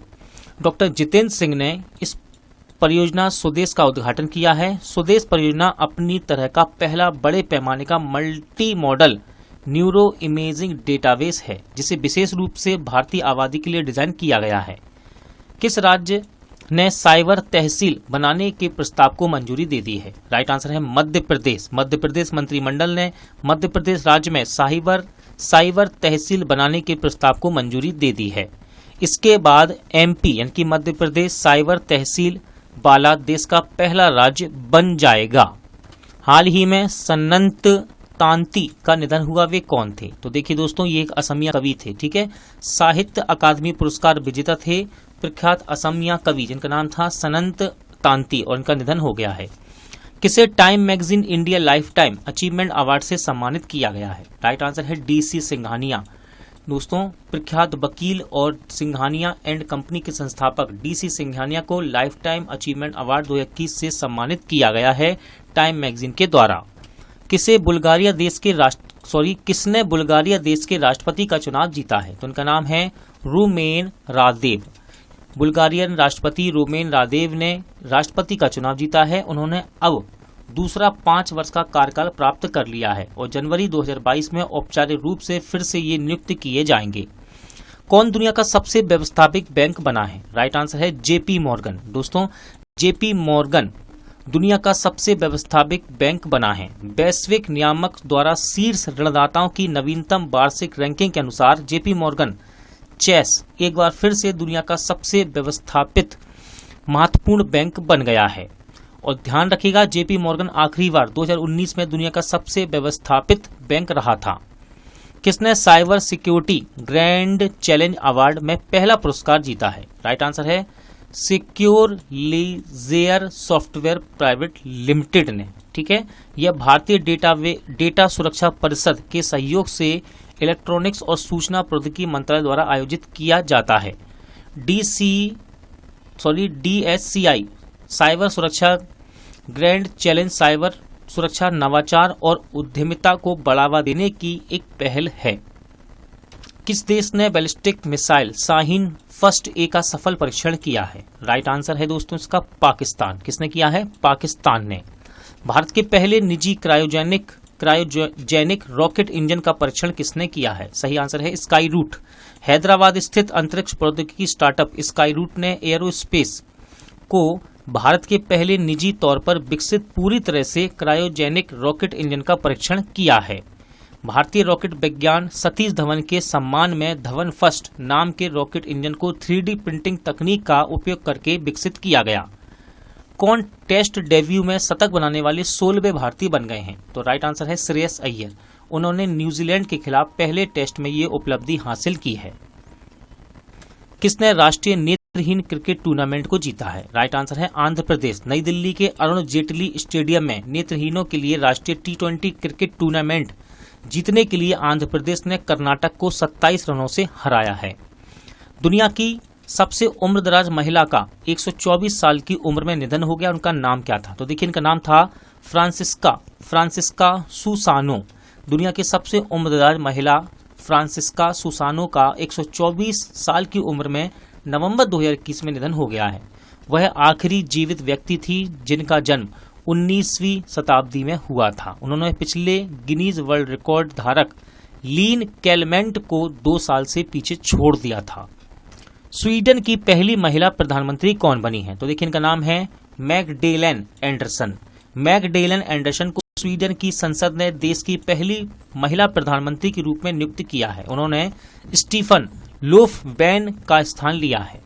Speaker 1: डॉक्टर जितेंद्र सिंह ने इस परियोजना स्वदेश का उद्घाटन किया है। स्वदेश परियोजना अपनी तरह का पहला बड़े पैमाने का multi modal neuro imaging database है, जिसे विशेष रूप से भारतीय आबादी के लिए डिजाइन किया गया है। किस राज्य ने साइबर तहसील बनाने के प्रस्ताव को मंजूरी दे दी है? राइट आंसर है मध्य प्रदेश। मध्य प्रदेश मंत्रिमंडल ने मध्य प्रदेश राज्य में साइबर तहसील बनाने के प्रस्ताव को मंजूरी दे दी है। इसके बाद एमपी यानी कि मध्य प्रदेश साइबर तहसील वाला देश का पहला राज्य बन जाएगा। हाल ही में संत तांती का निधन हुआ, वे कौन थे? तो देखिए दोस्तों, ये एक असमिया कवि थे, ठीक है। साहित्य अकादमी पुरस्कार विजेता थे, प्रख्यात असमिया कवि जिनका नाम था सनंत तांती, और इनका निधन हो गया है। किसे time magazine India life time achievement award से सम्मानित किया गया है? राइट आंसर है DC सिंघानिया। दोस्तों, प्रख्यात वकील और सिंघानिया एंड कंपनी के संस्थापक DC सिंघानिया को लाइफ टाइम अचीवमेंट अवार्ड 2021 से सम्मानित किया गया है टाइम मैगजीन के द्वारा। किसने बुल्गारिया देश के राष्ट्रपति का चुनाव जीता है? तो उनका नाम है रूमेन रादेव। बुल्गारियन राष्ट्रपति रूमेन रादेव ने राष्ट्रपति का चुनाव जीता है। उन्होंने अब दूसरा 5 वर्ष का कार्यकाल प्राप्त कर लिया है और जनवरी 2022 में औपचारिक रूप से फिर से ये नियुक्त किए जाएंगे। कौन दुनिया का सबसे व्यवस्थापिक बैंक बना है? राइट आंसर है JP मॉर्गन। दोस्तों, JP मॉर्गन दुनिया का सबसे व्यवस्थापिक बैंक बना है। वैश्विक नियामक द्वारा शीर्ष ऋणदाताओं की नवीनतम वार्षिक रैंकिंग के अनुसार JP मॉर्गन चेस एक बार फिर से दुनिया का सबसे व्यवस्थापित महत्वपूर्ण बैंक बन गया है। और ध्यान रखिएगा, JP मॉर्गन आखिरी बार 2019 में दुनिया का सबसे व्यवस्थापित बैंक रहा था। किसने cyber security grand challenge award में पहला पुरस्कार जीता है? राइट आंसर है सिक्योर लीजेयर सॉफ्टवेयर प्राइवेट लिमिटेड ने, ठीक है। यह भारतीय डेटा सुरक्षा परिषद के सहयोग से इलेक्ट्रॉनिक्स और सूचना प्रौद्योगिकी मंत्रालय द्वारा आयोजित किया जाता है। DSCI साइबर सुरक्षा ग्रैंड चैलेंज साइबर सुरक्षा नवाचार और उद्यमिता को बढ़ावा देने की एक पहल है। किस देश ने ballistic missile Shaheen first A का सफल परीक्षण किया है? राइट आंसर है दोस्तों इसका पाकिस्तान। किसने किया है? पाकिस्तान ने। भारत के पहले निजी क्रायोजेनिक रॉकेट इंजन का परीक्षण किसने किया है? सही आंसर है स्काई रूट। हैदराबाद स्थित अंतरिक्ष प्रौद्योगिकी स्टार्टअप स्काई रूट ने एयरोस्पेस को भारत के पहले निजी तौर पर विकसित पूरी तरह से क्रायोजेनिक रॉकेट इंजन का परीक्षण किया है। भारतीय रॉकेट विज्ञान सतीश धवन के सम्मान में धवन फर्स्ट नाम के रॉकेट इंजन को 3D प्रिंटिंग तकनीक का उपयोग करके विकसित किया गया। कौन टेस्ट डेब्यू में शतक बनाने वाले 16वें भारतीय बन गए हैं? तो राइट आंसर है श्रेयस अय्यर। उन्होंने न्यूजीलैंड के खिलाफ पहले टेस्ट में ये उपलब्धि हासिल की है। किसने राष्ट्रीय नेत्रहीन क्रिकेट टूर्नामेंट को जीता है? राइट आंसर है आंध्र प्रदेश। नई दिल्ली के अरुण जेटली स्टेडियम में नेत्रहीनों के लिए राष्ट्रीय T20 क्रिकेट टूर्नामेंट जीतने के लिए आंध्र प्रदेश ने कर्नाटक को 27 रनों से हराया है। दुनिया की सबसे उम्रदराज महिला का 124 साल की उम्र में निधन हो गया। उनका नाम क्या था? तो देखिए, इनका नाम था फ्रांसिस्का सुसानो। दुनिया की सबसे उम्रदराज महिला फ्रांसिस्का सुसानो का 124 साल की उम्र में नवंबर 2021 में निधन हो गया है। वह आखिरी जीवित व्यक्ति थी जिनका जन्म 19वीं शताब्दी में हुआ था। उन्होंने पिछले गिनीज वर्ल्ड रिकॉर्ड धारक लीन कैलमेंट को 2 साल से पीछे छोड़ दिया था। स्वीडन की पहली महिला प्रधानमंत्री कौन बनी है? तो देखिए, इनका नाम है मैगडेलेन एंडरसन। मैगडेलेन एंडरसन को स्वीडन की संसद ने देश की पहली महिला प्रधानमंत्री के रूप में नियुक्त किया है। उन्होंने स्टीफन लोफवेन का स्थान लिया है।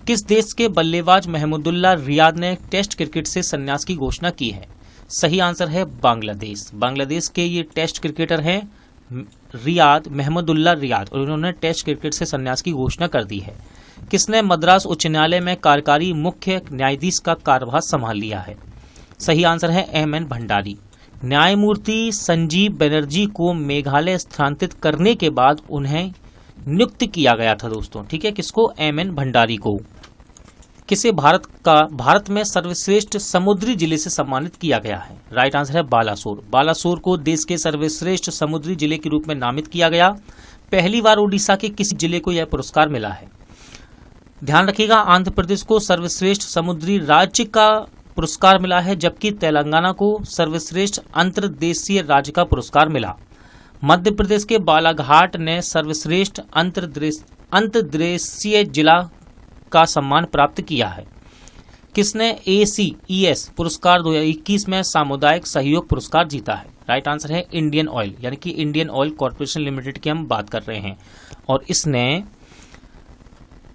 Speaker 1: किस देश के बल्लेबाज महमूदुल्लाह रियाद ने टेस्ट क्रिकेट से संन्यास की घोषणा की है? सही आंसर है बांग्लादेश। बांग्लादेश के ये टेस्ट क्रिकेटर हैं महमूदुल्लाह रियाद, और उन्होंने टेस्ट क्रिकेट से संन्यास की घोषणा कर दी है। किसने मद्रास उच्च न्यायालय में कार्यकारी मुख्य न्यायाधीश का कार्यभार संभाल लिया है? सही आंसर है M.N. भंडारी। न्यायमूर्ति संजीव बनर्जी को मेघालय स्थानांतरित करने के बाद उन्हें नियुक्त किया गया था दोस्तों, ठीक है। किसको? M.N. भंडारी को। किसे भारत में सर्वश्रेष्ठ समुद्री जिले से सम्मानित किया गया है? राइट आंसर है बालासोर। बालासोर को देश के सर्वश्रेष्ठ समुद्री जिले के रूप में नामित किया गया। पहली बार ओडिशा के किसी जिले को यह पुरस्कार मिला है? ध्यान रखिएगा, आंध्र प्रदेश को सर्वश्रेष्ठ समुद्री राज्य का पुरस्कार मिला है, जबकि तेलंगाना को सर्वश्रेष्ठ अंतर्देशीय राज्य का पुरस्कार मिला। मध्य प्रदेश के बालाघाट ने सर्वश्रेष्ठ अंतर्देशीय जिला का सम्मान प्राप्त किया है। किसने ACES पुरस्कार 2021 में सामुदायिक सहयोग पुरस्कार जीता है? राइट आंसर है इंडियन ऑयल, यानी कि इंडियन ऑयल कॉर्पोरेशन लिमिटेड की हम बात कर रहे हैं। और इसने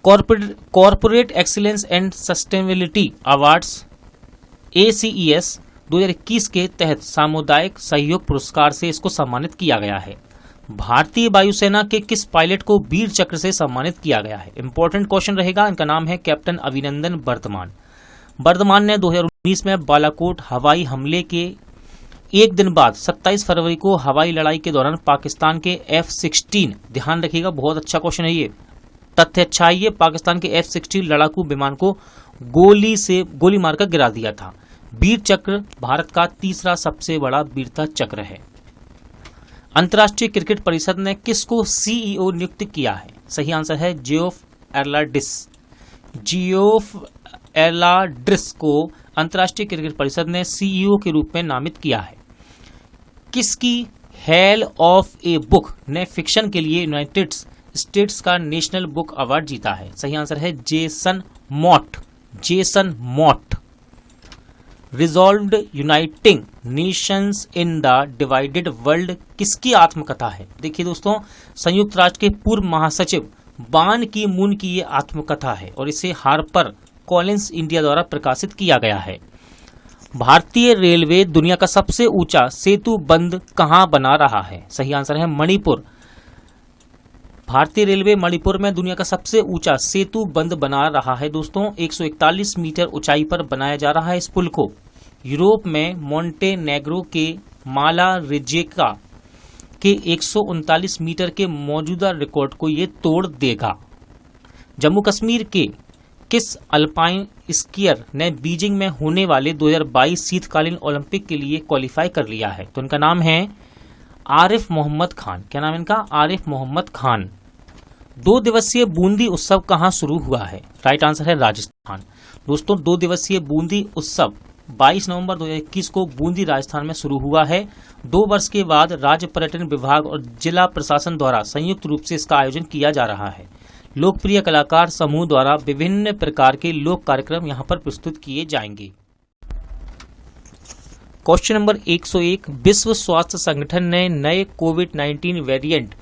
Speaker 1: corporate excellence and sustainability awards ACES 2021 के तहत सामुदायिक सहयोग पुरस्कार से इसको सम्मानित किया गया है। भारतीय वायुसेना के किस पायलट को वीर चक्र से सम्मानित किया गया है? इंपॉर्टेंट क्वेश्चन रहेगा। इनका नाम है कैप्टन अभिनंदन वर्धमान। वर्धमान ने 2019 में बालाकोट हवाई हमले के एक दिन बाद 27 फरवरी को हवाई लड़ाई के दौरान पाकिस्तान के F-16, ध्यान रखिएगा बहुत अच्छा क्वेश्चन है ये, तथ्य अच्छा है ये, पाकिस्तान के F-16 लड़ाकू विमान को गोली मारकर गिरा दिया था। वीर चक्र भारत का तीसरा सबसे बड़ा वीरता चक्र है। अंतर्राष्ट्रीय क्रिकेट परिषद ने किसको CEO नियुक्त किया है? सही आंसर है जियोफ एर्लाडिस। जियोफ एर्लाडिस को अंतर्राष्ट्रीय क्रिकेट परिषद ने CEO के रूप में नामित किया है। किसकी हेल ऑफ ए बुक ने फिक्शन के लिए यूनाइटेड स्टेट्स का नेशनल बुक अवार्ड जीता है? सही आंसर है Jason Mott. Jason Mott. Resolved uniting nations in the divided world किसकी आत्मकथा है? देखिए दोस्तों, संयुक्त राष्ट्र के पूर्व महासचिव बान की मून की ये आत्मकथा है और इसे हार्पर कॉलिंस इंडिया द्वारा प्रकाशित किया गया है। भारतीय रेलवे दुनिया का सबसे ऊंचा सेतु बंध कहां बना रहा है? सही आंसर है मणिपुर। भारतीय रेलवे मणिपुर में दुनिया का सबसे ऊंचा सेतु बंध बना रहा है दोस्तों। 141 मीटर ऊंचाई पर बनाया जा रहा है इस पुल को। यूरोप में मोंटेनेग्रो के माला रिजेका के 139 मीटर के मौजूदा रिकॉर्ड को ये तोड़ देगा। जम्मू कश्मीर के किस अल्पाइन स्कीयर ने बीजिंग में होने वाले 2022 शीतकालीन ओलंपिक के लिए क्वालिफाई कर लिया है? तो इनका नाम है आरिफ मोहम्मद खान। क्या नाम है इनका? आरिफ मोहम्मद खान। 2 दिवसीय बूंदी उत्सव कहाँ शुरू हुआ है? राइट आंसर है राजस्थान। दोस्तों 2 दिवसीय बूंदी उत्सव 22 नवंबर 2021 को बूंदी राजस्थान में शुरू हुआ है। 2 वर्ष के बाद राज्य पर्यटन विभाग और जिला प्रशासन द्वारा संयुक्त रूप से इसका आयोजन किया जा रहा है। लोकप्रिय कलाकार समूह द्वारा विभिन्न प्रकार के लोक कार्यक्रम यहाँ पर प्रस्तुत किए जाएंगे। क्वेश्चन नंबर 101, विश्व स्वास्थ्य संगठन ने नए कोविड-19 वेरिएंट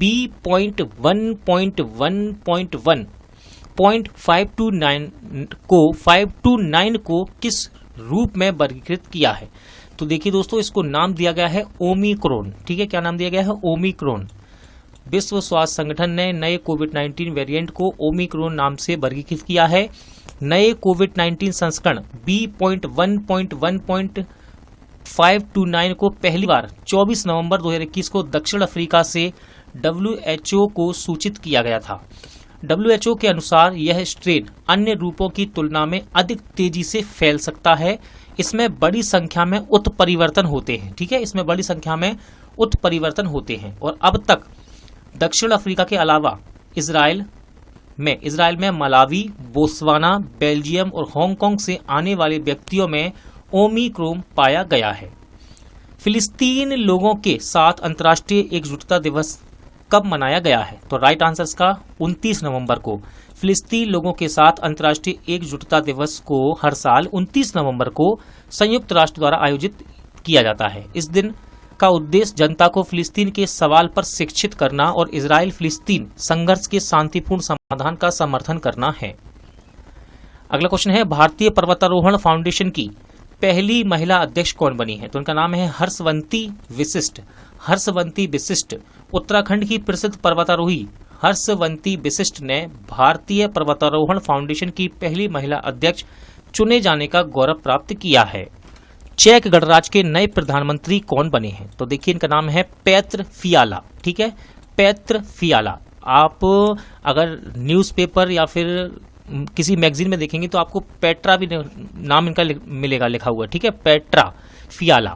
Speaker 1: B.1.1.1.529 को किस रूप में वर्गीकृत किया है? तो देखिए दोस्तों, इसको नाम दिया गया है ओमिक्रॉन। ठीक है, क्या नाम दिया गया है? ओमिक्रॉन। विश्व स्वास्थ्य संगठन ने नए कोविड-19 वेरिएंट को ओमिक्रॉन नाम से वर्गीकृत किया है। नए कोविड-19 संस्करण B.1.1.529 को पहली बार 24 नवंबर 2021 को दक्षिण अफ्रीका से WHO को सूचित किया गया था। WHO के अनुसार यह स्ट्रेन अन्य रूपों की तुलना में अधिक तेजी से फैल सकता है। इसमें बड़ी संख्या में उत्परिवर्तन होते हैं। ठीक है, इसमें बड़ी संख्या में उत्परिवर्तन होते हैं और अब तक दक्षिण अफ्रीका के अलावा इजराइल में मलावी, बोत्सवाना, बेल्जियम और हांगकांग से आने वाले व्यक्तियों में ओमिक्रॉन पाया गया है। फिलिस्तीन लोगों के साथ अंतर्राष्ट्रीय एकजुटता दिवस कब मनाया गया है? तो राइट आंसर इसका 29 नवंबर को। फिलिस्तीन लोगों के साथ अंतर्राष्ट्रीय एकजुटता दिवस को हर साल 29 नवंबर को संयुक्त राष्ट्र द्वारा आयोजित किया जाता है। इस दिन का उद्देश्य जनता को फिलिस्तीन के सवाल पर शिक्षित करना और इजराइल फिलिस्तीन संघर्ष के शांतिपूर्ण समाधान का समर्थन करना है। अगला क्वेश्चन है, भारतीय पर्वतारोहण फाउंडेशन की पहली महिला अध्यक्ष कौन बनी है? तो उनका नाम है हर्षवंती विशिष्ट। हर्षवंती विशिष्ट उत्तराखंड की प्रसिद्ध पर्वतारोही हर्षवंती विशिष्ट ने भारतीय पर्वतारोहण फाउंडेशन की पहली महिला अध्यक्ष चुने जाने का गौरव प्राप्त किया है। चेक गणराज्य के नए प्रधानमंत्री कौन बने हैं? तो देखिए इनका नाम है पेत्र फियाला। ठीक है, पेत्र फियाला। आप अगर न्यूज़पेपर या फिर किसी मैगजीन में देखेंगे तो आपको पेट्रा भी नाम इनका मिलेगा लिखा हुआ। ठीक है, पेट्रा फियाला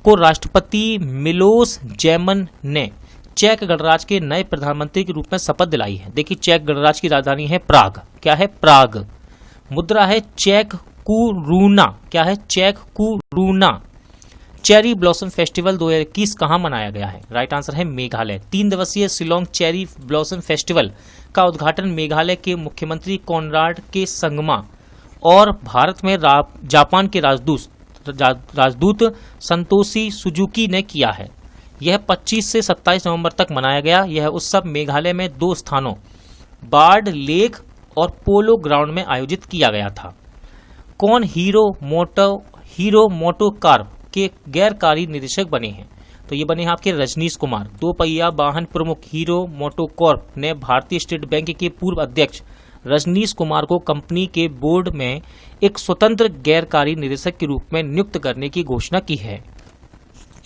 Speaker 1: को राष्ट्रपति मिलोस जेमन ने चेक गणराज्य के नए प्रधानमंत्री के रूप में शपथ दिलाई है। देखिए, चेक गणराज्य की राजधानी है प्राग। क्या है? प्राग। मुद्रा है चेक कुरूना। क्या है? चेक कुरूना। चेरी ब्लॉसम फेस्टिवल 2021 कहाँ मनाया गया है? राइट आंसर है मेघालय। 3 दिवसीय शिलोंग चेरी ब्लॉसम फेस्टिवल का उद्घाटन मेघालय के मुख्यमंत्री कॉनराड के संगमा और भारत में जापान के राजदूत संतोषी सुजुकी ने किया है। यह 25 से 27 नवंबर तक मनाया गया। यह उत्सव मेघालय में 2 स्थानों बार्ड लेक और पोलो ग्राउंड में आयोजित किया गया था। कौन हीरो मोटोकॉर्प के गैरकारी निदेशक बने हैं? तो ये बने हैं आपके रजनीश कुमार। दो पहिया वाहन प्रमुख हीरो मोटोकॉर्प ने भारतीय स्टेट बैंक के पूर्व अध्यक्ष रजनीश कुमार को कंपनी के बोर्ड में एक स्वतंत्र गैरकारी निदेशक के रूप में नियुक्त करने की घोषणा की है।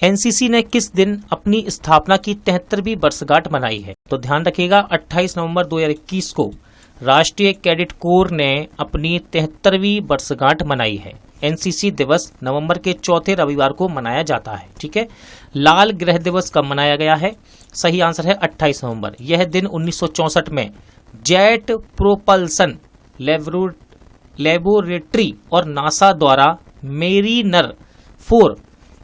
Speaker 1: एनसीसी ने किस दिन अपनी स्थापना की 73वीं वर्षगांठ मनाई है? तो ध्यान रखिएगा 28 नवंबर 2021 को राष्ट्रीय कैडेट कोर ने अपनी 73वीं वर्षगांठ मनाई है। एनसीसी दिवस नवंबर के चौथे रविवार को मनाया जाता है। ठीक है। लाल ग्रह दिवस कब मनाया गया है? सही आंसर है 28 नवंबर। यह दिन 1964 में जेट प्रोपल्सन लेबोरेटरी और नासा द्वारा मेरीनर 4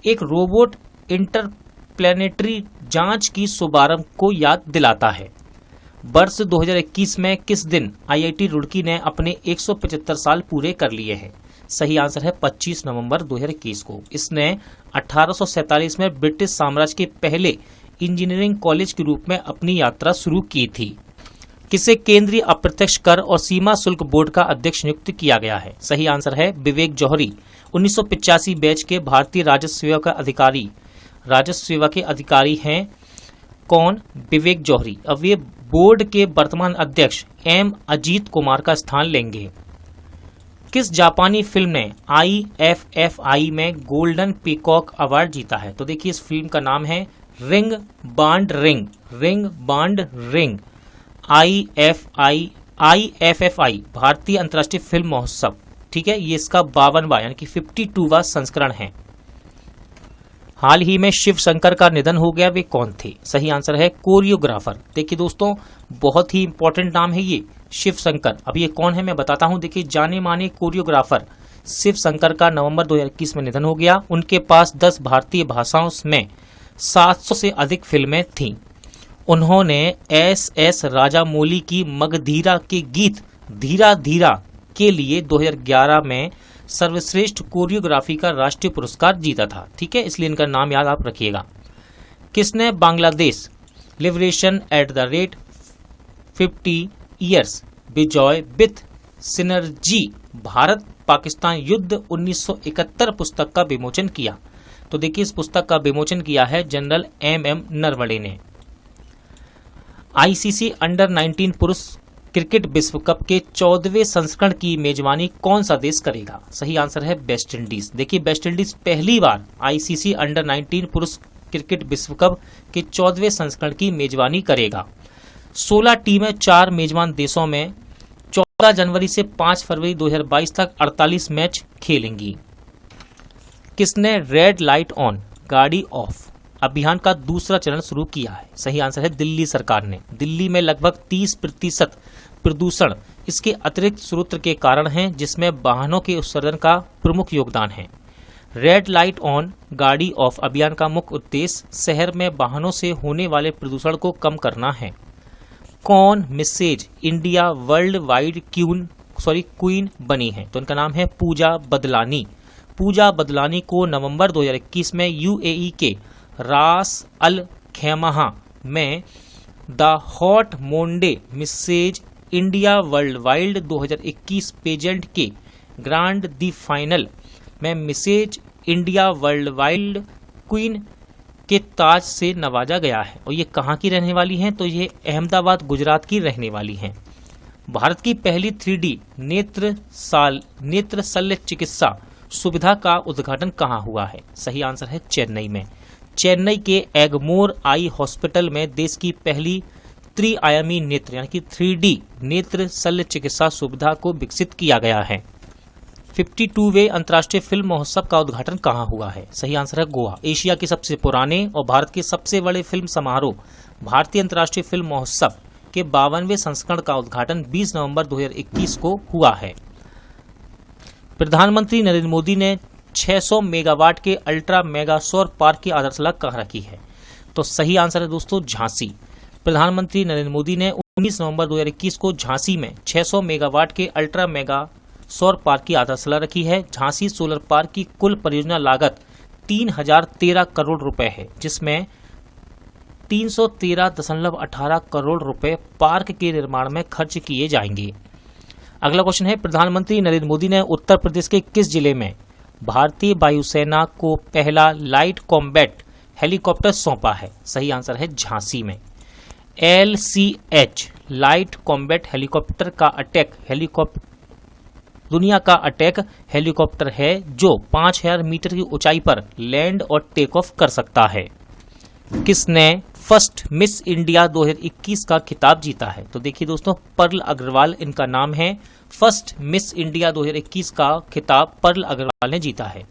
Speaker 1: एक रोबोट इंटरप्लेनेटरी जांच की शुभारंभ को याद दिलाता है। वर्ष 2021 में किस दिन आईआईटी रुड़की ने अपने 175 साल पूरे कर लिए हैं? सही आंसर है 25 नवंबर 2021 को। इसने 1847 में ब्रिटिश साम्राज्य के पहले इंजीनियरिंग कॉलेज के रूप में अपनी यात्रा शुरू की थी। किसे केंद्रीय अप्रत्यक्ष कर और सीमा शुल्क बोर्ड का अध्यक्ष नियुक्त किया गया है? सही आंसर है विवेक जौहरी। 1985 बैच के भारतीय राजस्व सेवा के अधिकारी हैं कौन? विवेक जौहरी। अब ये बोर्ड के वर्तमान अध्यक्ष एम अजीत कुमार का स्थान लेंगे। किस जापानी फिल्म ने IFFI में गोल्डन पीकॉक अवार्ड जीता है? तो देखिए इस फिल्म का नाम है रिंग बांड रिंग। IFFI भारतीय अंतर्राष्ट्रीय फिल्म महोत्सव। ठीक है, ये इसका 52वां यानी कि 52वां संस्करण है। हाल ही में शिव शंकर का निधन हो गया, वे कौन थे? सही आंसर है कोरियोग्राफर। देखिए दोस्तों बहुत ही इंपॉर्टेंट नाम है ये शिव शंकर। अब ये कौन है मैं बताता हूं। देखिए जाने माने कोरियोग्राफर शिव शंकर का नवंबर 2021 में निधन हो गया। उनके पास 10 भारतीय भाषाओं में 700 से अधिक फिल्में थीं। उन्होंने SS राजामौली की मगधीरा के गीत धीरा धीरा के लिए 2011 में सर्वश्रेष्ठ कोरियोग्राफी का राष्ट्रीय पुरस्कार जीता था। ठीक है, इसलिए इनका नाम याद आप रखिएगा। किसने Bangladesh liberation at the rate 50 years Vijay with synergy Bharat Pakistan युद्ध 1971 पुस्तक का विमोचन किया? तो देखिए इस पुस्तक का विमोचन किया है जनरल MM नरवणे ने। ICC अंडर 19 पुरुष क्रिकेट विश्व कप के 14वें संस्करण की मेजबानी कौन सा देश करेगा? सही आंसर है वेस्ट इंडीज। देखिए वेस्ट इंडीज पहली बार ICC अंडर 19 पुरुष क्रिकेट विश्व कप के 14वें संस्करण की मेजबानी करेगा। 16 टीमें 4 मेजबान देशों में 14 जनवरी से 5 फरवरी 2022 तक 48 मैच खेलेंगी। किसने रेड लाइट ऑन गाड़ी ऑफ अभियान का दूसरा चरण शुरू किया है? सही आंसर है दिल्ली सरकार ने। दिल्ली में लगभग 30% प्रदूषण इसके अतिरिक्त स्रोत के कारण है, जिसमें वाहनों के उत्सर्जन का प्रमुख योगदान है। रेड लाइट ऑन गाड़ी ऑफ अभियान का मुख्य उद्देश्य शहर में वाहनों से होने वाले प्रदूषण को कम करना है। कौन Mrs India world wide queen बनी है? तो इनका नाम है पूजा बदलानी। पूजा बदलानी को नवंबर 2021 में UAE के रास अल खैमहा में the Haut Monde Mrs India world wide 2021 pageant के ग्रांड दी फाइनल में Mrs India world wide queen के ताज से नवाजा गया है। और ये कहाँ की रहने वाली हैं? तो ये अहमदाबाद गुजरात की रहने वाली हैं। भारत की पहली 3D नेत्र शल्य चिकित्सा सुविधा का उद्घाटन कहाँ हुआ है? सही आंसर है चेन्नई में। चेन्नई के एगमोर आई हॉस्पिटल में देश की पहली त्रिआयामी नेत्र यानी कि 3D नेत्र शल्य चिकित्सा सुविधा को विकसित किया गया है। 52वें अंतर्राष्ट्रीय फिल्म महोत्सव का उद्घाटन कहाँ हुआ है? सही आंसर है गोवा। एशिया के सबसे पुराने और भारत के सबसे बड़े फिल्म समारोह भारतीय अंतर्राष्ट्रीय फिल्म महोत्सव के 52वें संस्करण का उद्घाटन 20 नवंबर 2021 को हुआ है। प्रधानमंत्री नरेंद्र मोदी ने 600 मेगावाट के अल्ट्रा मेगा सौर पार्क की आधारशिला कहाँ रखी है? तो सही आंसर है दोस्तों झांसी। प्रधानमंत्री नरेंद्र मोदी ने 19 नवंबर 2021 को झांसी में 600 मेगावाट के अल्ट्रा मेगा सौर पार्क की आधारशिला रखी है। झांसी सोलर पार्क की कुल परियोजना लागत 3013 करोड़ रुपए है, जिसमें 313.18 करोड़ रुपए पार्क के निर्माण में खर्च किए जाएंगे। अगला क्वेश्चन है प्रधानमंत्री नरेंद्र मोदी ने उत्तर प्रदेश के किस जिले में भारतीय वायुसेना को पहला लाइट कॉम्बैट हेलीकॉप्टर सौंपा है? सही आंसर है झांसी में। LCH लाइट कॉम्बैट हेलीकॉप्टर का दुनिया का अटैक हेलीकॉप्टर है जो 5000 मीटर की ऊंचाई पर लैंड और टेक ऑफ कर सकता है। किसने फर्स्ट मिस इंडिया 2021 का खिताब जीता है? तो देखिए दोस्तों, पर्ल अग्रवाल इनका नाम है। फर्स्ट मिस इंडिया 2021 का खिताब पर्ल अग्रवाल ने जीता है,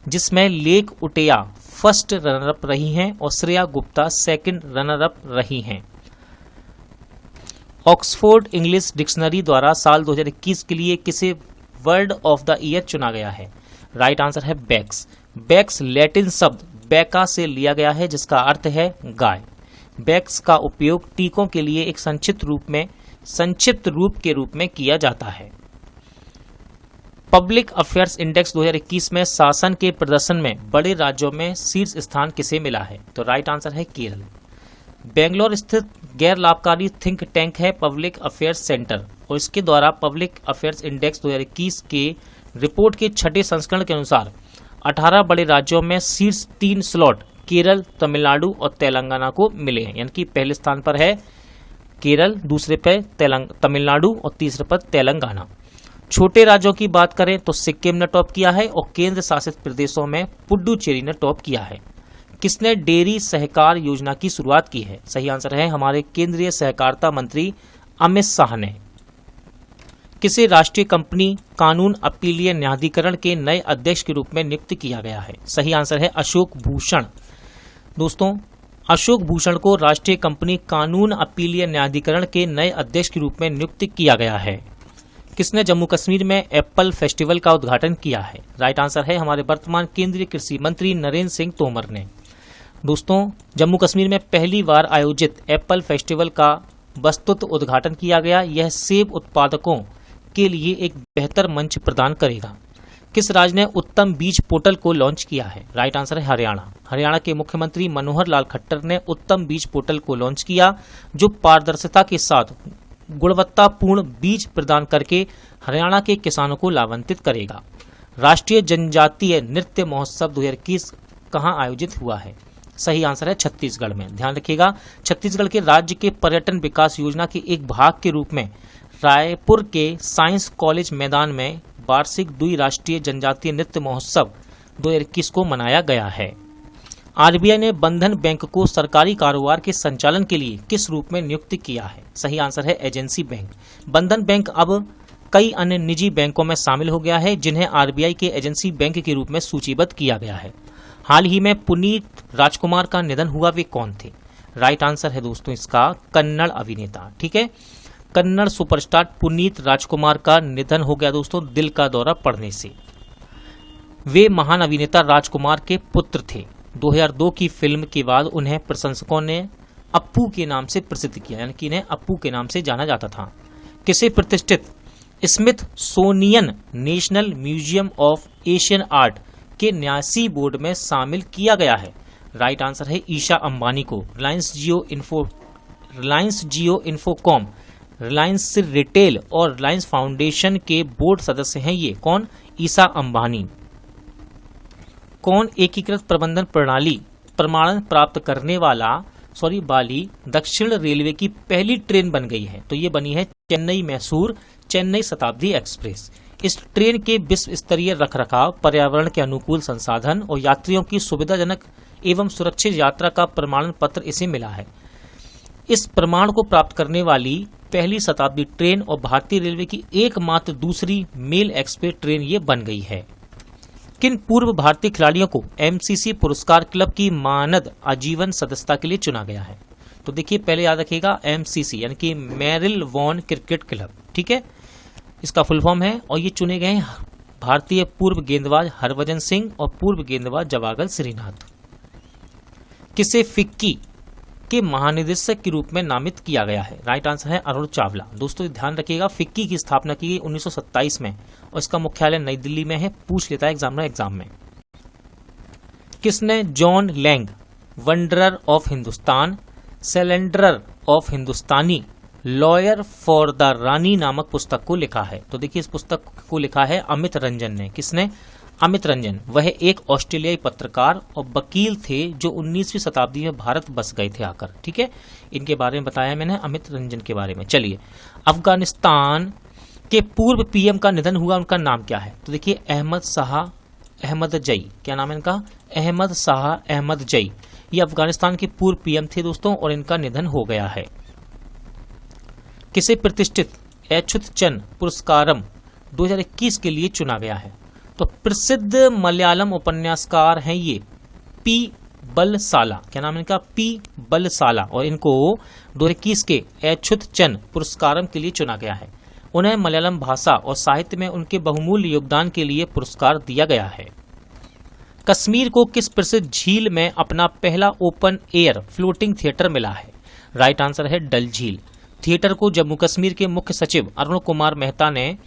Speaker 1: जिसमें लेक उटेया फर्स्ट रनर अप रही हैं और Shreya Gupta second runner up रही हैं। ऑक्सफोर्ड इंग्लिश डिक्शनरी द्वारा साल 2021 के लिए किसे वर्ड ऑफ द ईयर चुना गया है? राइट आंसर है बैक्स। बैक्स लैटिन शब्द बैका से लिया गया है, जिसका अर्थ है गाय। बैक्स का उपयोग टीकों के लिए एक संक्षिप्त रूप के रूप में किया जाता है। पब्लिक अफेयर्स इंडेक्स 2021 में शासन के प्रदर्शन में बड़े राज्यों में शीर्ष स्थान किसे मिला है? तो राइट आंसर है केरल। बेंगलोर स्थित गैर लाभकारी थिंक टैंक है पब्लिक अफेयर्स सेंटर, और इसके द्वारा पब्लिक अफेयर्स इंडेक्स 2021 के रिपोर्ट के छठे संस्करण के अनुसार 18 बड़े राज्यों में शीर्ष 3 स्लॉट केरल, तमिलनाडु और तेलंगाना को मिले हैं। यानी कि पहले स्थान पर है केरल, दूसरे पर तमिलनाडु और तीसरे पर तेलंगाना। छोटे राज्यों की बात करें तो सिक्किम ने टॉप किया है और केंद्र शासित प्रदेशों में पुडुचेरी ने टॉप किया है। किसने डेयरी सहकार योजना की शुरुआत की है? सही आंसर है हमारे केंद्रीय सहकारिता मंत्री अमित शाह ने। किसे राष्ट्रीय कंपनी कानून अपीलीय न्यायाधिकरण के नए अध्यक्ष के रूप में नियुक्त किया गया है? सही आंसर है अशोक भूषण। दोस्तों, अशोक भूषण को राष्ट्रीय कंपनी कानून अपीलीय न्यायाधिकरण के नए अध्यक्ष के रूप में नियुक्त किया गया है। किसने जम्मू कश्मीर में एप्पल फेस्टिवल का उद्घाटन किया है? राइट आंसर है हमारे वर्तमान केंद्रीय कृषि मंत्री नरेंद्र सिंह तोमर ने। दोस्तों, जम्मू कश्मीर में पहली बार आयोजित एप्पल फेस्टिवल का वस्तुत उद्घाटन किया गया। यह सेब उत्पादकों के लिए एक बेहतर मंच प्रदान करेगा। किस राज्य ने उत्तम बीज पोर्टल को लॉन्च किया है? राइट आंसर है हरियाणा। हरियाणा के मुख्यमंत्री मनोहर लाल खट्टर ने उत्तम बीज पोर्टल को लॉन्च किया, जो पारदर्शिता के साथ गुणवत्तापूर्ण बीज प्रदान करके हरियाणा के किसानों को लाभान्वित करेगा। राष्ट्रीय जनजातीय नृत्य महोत्सव 2021 कहां आयोजित हुआ है? सही आंसर है छत्तीसगढ़ में। ध्यान रखिएगा, छत्तीसगढ़ के राज्य के पर्यटन विकास योजना के एक भाग के रूप में रायपुर के साइंस कॉलेज मैदान में वार्षिक द्विराष्ट्रीय जनजातीय नृत्य महोत्सव 2021 को मनाया गया है। आरबीआई ने बंधन बैंक को सरकारी कारोबार के संचालन के लिए किस रूप में नियुक्त किया है? सही आंसर है एजेंसी बैंक। बंधन बैंक अब कई अन्य निजी बैंकों में शामिल हो गया है, जिन्हें आरबीआई के एजेंसी बैंक के रूप में सूचीबद्ध किया गया है। हाल ही में पुनीत राजकुमार का निधन हुआ, वे कौन थे? राइट आंसर है दोस्तों इसका कन्नड़ अभिनेता। ठीक है, कन्नड़ सुपरस्टार पुनीत राजकुमार का निधन हो गया दोस्तों दिल का दौरा पड़ने से। वे महान अभिनेता राजकुमार के पुत्र थे। 2002 की फिल्म के बाद उन्हें प्रशंसकों ने अप्पू के नाम से प्रसिद्ध किया, यानी कि इन्हें अप्पू के नाम से जाना जाता था। किसे प्रतिष्ठित Smithsonian national museum of Asian art के न्यासी बोर्ड में शामिल किया गया है? राइट आंसर है ईशा अंबानी को। रिलायंस जियो इन्फोकॉम, रिलायंस रिटेल और रिलायंस फाउंडेशन के बोर्ड सदस्य हैं ये कौन? ईशा अंबानी। कौन एकीकृत प्रबंधन प्रणाली प्रमाणन प्राप्त करने वाली दक्षिण रेलवे की पहली ट्रेन बन गई है? तो ये बनी है चेन्नई मैसूर चेन्नई शताब्दी एक्सप्रेस। इस ट्रेन के विश्व स्तरीय रखरखाव, पर्यावरण के अनुकूल संसाधन और यात्रियों की सुविधाजनक एवं सुरक्षित यात्रा का प्रमाण पत्र इसे मिला है। इस प्रमाण को प्राप्त करने वाली पहली शताब्दी ट्रेन और भारतीय रेलवे की एकमात्र दूसरी मेल एक्सप्रेस ट्रेन ये बन गई है। किन पूर्व भारतीय खिलाड़ियों को एमसीसी पुरस्कार क्लब की मानद आजीवन सदस्यता के लिए चुना गया है? तो देखिए, पहले याद रखिएगा एमसीसी यानी कि मेरिल वॉन क्रिकेट क्लब, ठीक है, इसका फुल फॉर्म है। और ये चुने गए भारतीय पूर्व गेंदबाज हरभजन सिंह और पूर्व गेंदबाज जवागल श्रीनाथ। किसे फिक्की के महानिदेशक के रूप में नामित किया गया है? राइट आंसर है अरुण चावला। दोस्तों ध्यान रखिएगा, फिक्की की स्थापना की गई 1927 में और इसका मुख्यालय नई दिल्ली में है। पूछ लेता है एग्जाम में। किसने John Lang wanderer of Hindustan, slanderer of Hindustani, lawyer for the Rani नामक पुस्तक को लिखा है? तो देखिए, इस पुस्तक को लिखा है अमित रंजन ने। किसने? अमित रंजन, वह एक ऑस्ट्रेलियाई पत्रकार और वकील थे जो 19वीं शताब्दी में भारत बस गए थे आकर। ठीक है, इनके बारे में बताया मैंने, अमित रंजन के बारे में। चलिए, अफगानिस्तान के पूर्व पीएम का निधन हुआ, उनका नाम क्या है? तो देखिए, अहमद शाह अहमदजई। क्या नाम है इनका? अहमद शाह अहमदजई। ये अफगानिस्तान के पूर्व पीएम थे दोस्तों, और इनका निधन हो गया है। किसे प्रतिष्ठित अच्युतचन पुरस्कारम 2021 के लिए चुना गया है? तो प्रसिद्ध मलयालम उपन्यासकार हैं ये पी बलसाला। क्या नाम है इनका? पी बलसाला। और इनको 2021 के अच्युतचन पुरस्कारम के लिए चुना गया है। उन्हें मलयालम भाषा और साहित्य में उनके बहुमूल्य योगदान के लिए पुरस्कार दिया गया है। कश्मीर को किस प्रसिद्ध झील में अपना पहला ओपन एयर फ्लोटिंग थिएटर मिला है? राइट आंसर है डल झील। थिएटर को जम्मू कश्मीर के मुख्य सचिव अरुण कुमार मेहता ने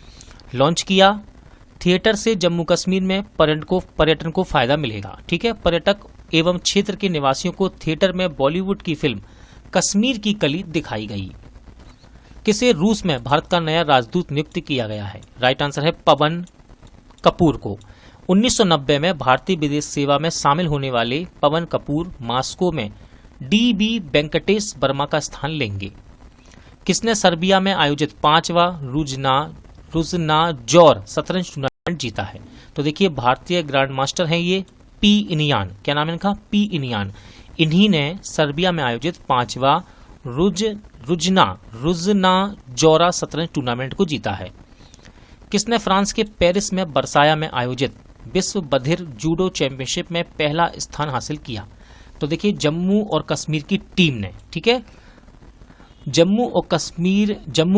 Speaker 1: लॉन्च किया। थिएटर से जम्मू कश्मीर में पर्यटन को फायदा मिलेगा। ठीक है, पर्यटक एवं क्षेत्र के निवासियों को थिएटर में बॉलीवुड की फिल्म कश्मीर की कली दिखाई गई। किसे रूस में भारत का नया राजदूत नियुक्त किया गया है? राइट आंसर है पवन कपूर को। 1990 में भारतीय विदेश सेवा में शामिल होने वाले पवन कपूर मॉस्को में डी.बी. वेंकटेश वर्मा का स्थान लेंगे। किसने सर्बिया में आयोजित 5वां रुजनाजोर शतरंज टूर्नामेंट जीता है? तो देखिए, भारतीय ग्रैंड मास्टर हैं ये पी इनियान। क्या नाम है इनका? पी इनियान। इन्हीं ने सर्बिया में आयोजित 5वां रुजनाजोरा शतरंज टूर्नामेंट को जीता है। किसने फ्रांस के पेरिस में बरसाया में आयोजित विश्व बधिर जूडो चैंपियनशिप में पहला स्थान हासिल किया? तो देखिए, जम्मू और कश्मीर की टीम ने। ठीक है, जम्मू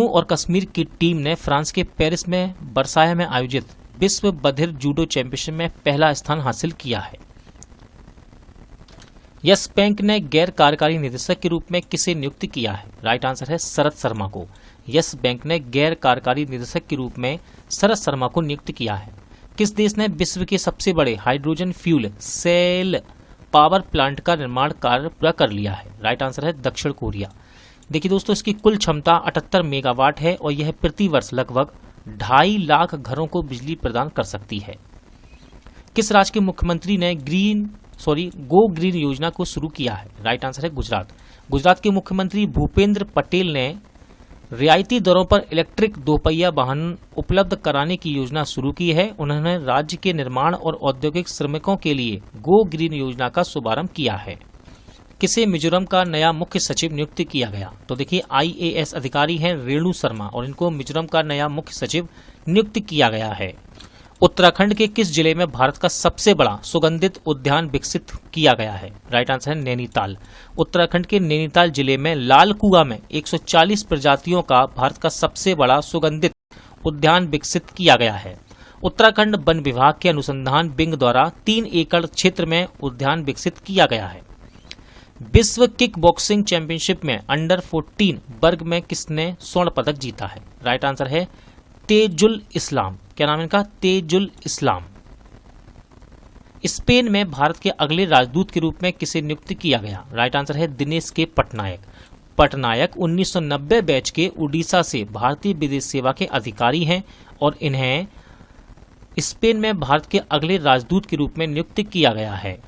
Speaker 1: और कश्मीर की टीम ने फ्रांस के पेरिस में बरसाया में आयोजित विश्व बधिर जूडो चैंपियनशिप में पहला स्थान हासिल किया है। यस बैंक ने गैर कार्यकारी निदेशक के रूप में किसे नियुक्त किया है? राइट आंसर है शरद शर्मा को। यस बैंक ने गैर कार्यकारी निदेशक के रूप में शरद शर्मा को नियुक्त किया है। किस देश ने विश्व के सबसे बड़े hydrogen fuel cell power plant का निर्माण कार्य पूरा कर लिया है? राइट आंसर है दक्षिण कोरिया। देखिए दोस्तों, इसकी कुल क्षमता 78 मेगावाट है और यह प्रति वर्ष लगभग 2.5 लाख घरों को बिजली प्रदान कर सकती है। किस राज्य के मुख्यमंत्री ने गो ग्रीन योजना को शुरू किया है? राइट आंसर है गुजरात। गुजरात के मुख्यमंत्री भूपेंद्र पटेल ने रियायती दरों पर इलेक्ट्रिक दोपहिया वाहन उपलब्ध कराने की योजना शुरू की है। उन्होंने राज्य के निर्माण और औद्योगिक श्रमिकों के लिए गो ग्रीन योजना का शुभारंभ किया है। किसे मिजोरम का नया मुख्य सचिव नियुक्त किया गया? तो देखिए, IAS अधिकारी हैं रेणु शर्मा और इनको मिजोरम का नया मुख्य सचिव नियुक्त किया गया है। उत्तराखंड के किस जिले में भारत का सबसे बड़ा सुगंधित उद्यान विकसित किया गया है? राइट आंसर है नैनीताल। उत्तराखंड के नैनीताल जिले में लाल कुआ में 140 प्रजातियों का भारत का सबसे बड़ा सुगंधित उद्यान विकसित किया गया है। उत्तराखंड वन विभाग के अनुसंधान विंग द्वारा 3 एकड़ क्षेत्र में उद्यान विकसित किया गया है। विश्व किक बॉक्सिंग चैंपियनशिप में अंडर 14 वर्ग में किसने स्वर्ण पदक जीता है? राइट आंसर है तेजुल इस्लाम। क्या नाम है इनका? तेजुल इस्लाम। स्पेन में भारत के अगले राजदूत के रूप में किसे नियुक्त किया गया? राइट आंसर है दिनेश के पटनायक 1990 बैच के उड़ीसा से भारतीय विदेश सेवा के अधिकारी हैं और इन्हें स्पेन में भारत के अगले राजदूत के रूप में नियुक्त किया गया है।